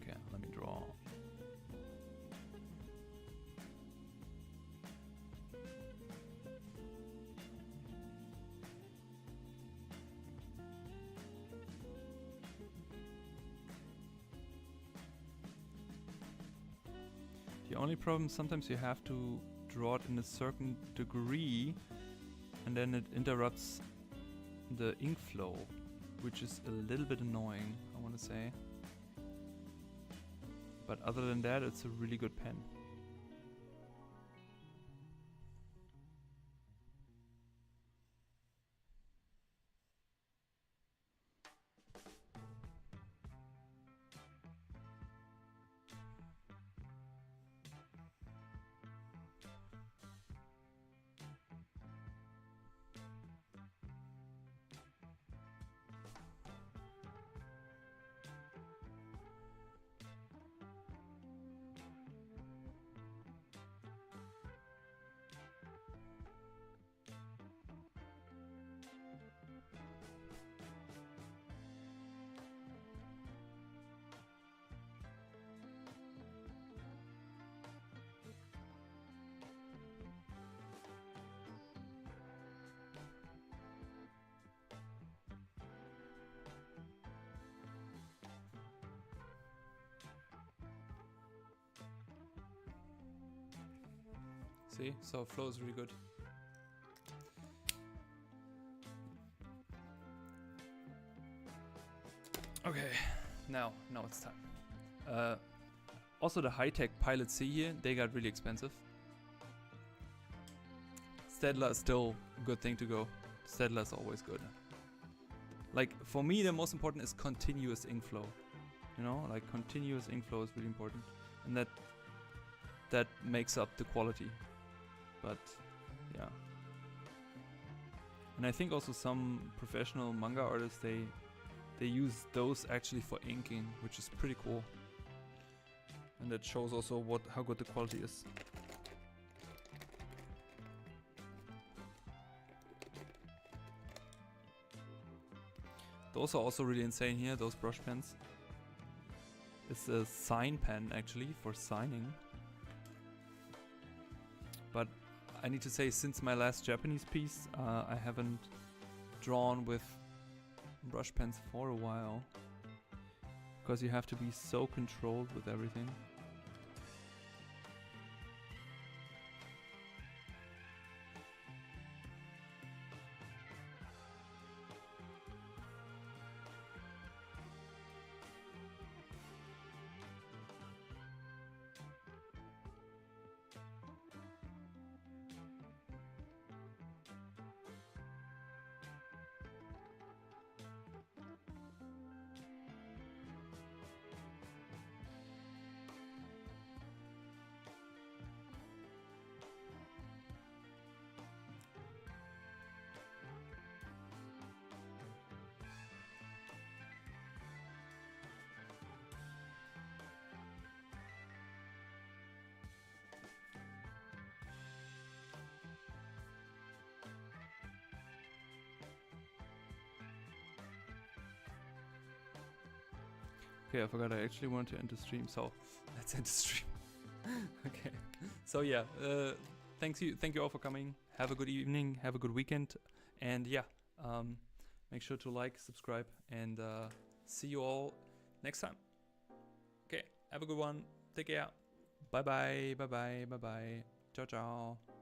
Okay, let me draw. The only problem, sometimes you have to draw it in a certain degree and then it interrupts the ink flow, which is a little bit annoying, I want to say. But other than that, it's a really good pen. See, so flow is really good. Okay, now it's time. Also the high-tech Pilot C here, they got really expensive. Stedler is still a good thing to go. Stedler is always good. Like, for me, the most important is continuous ink flow. You know, like continuous ink flow is really important. And that makes up the quality. But, yeah. And I think also some professional manga artists, they use those actually for inking, which is pretty cool. And that shows also how good the quality is. Those are also really insane here, those brush pens. It's a sign pen actually for signing. But I need to say, since my last Japanese piece, I haven't drawn with brush pens for a while. Because you have to be so controlled with everything. Okay, I forgot I actually wanted to end the stream, so let's end the stream. Okay, so yeah, thank you all for coming. Have a good evening, have a good weekend, and yeah, make sure to like, subscribe, and see you all next time. Okay, have a good one. Take care. Bye bye. Bye bye. Bye bye. Ciao ciao.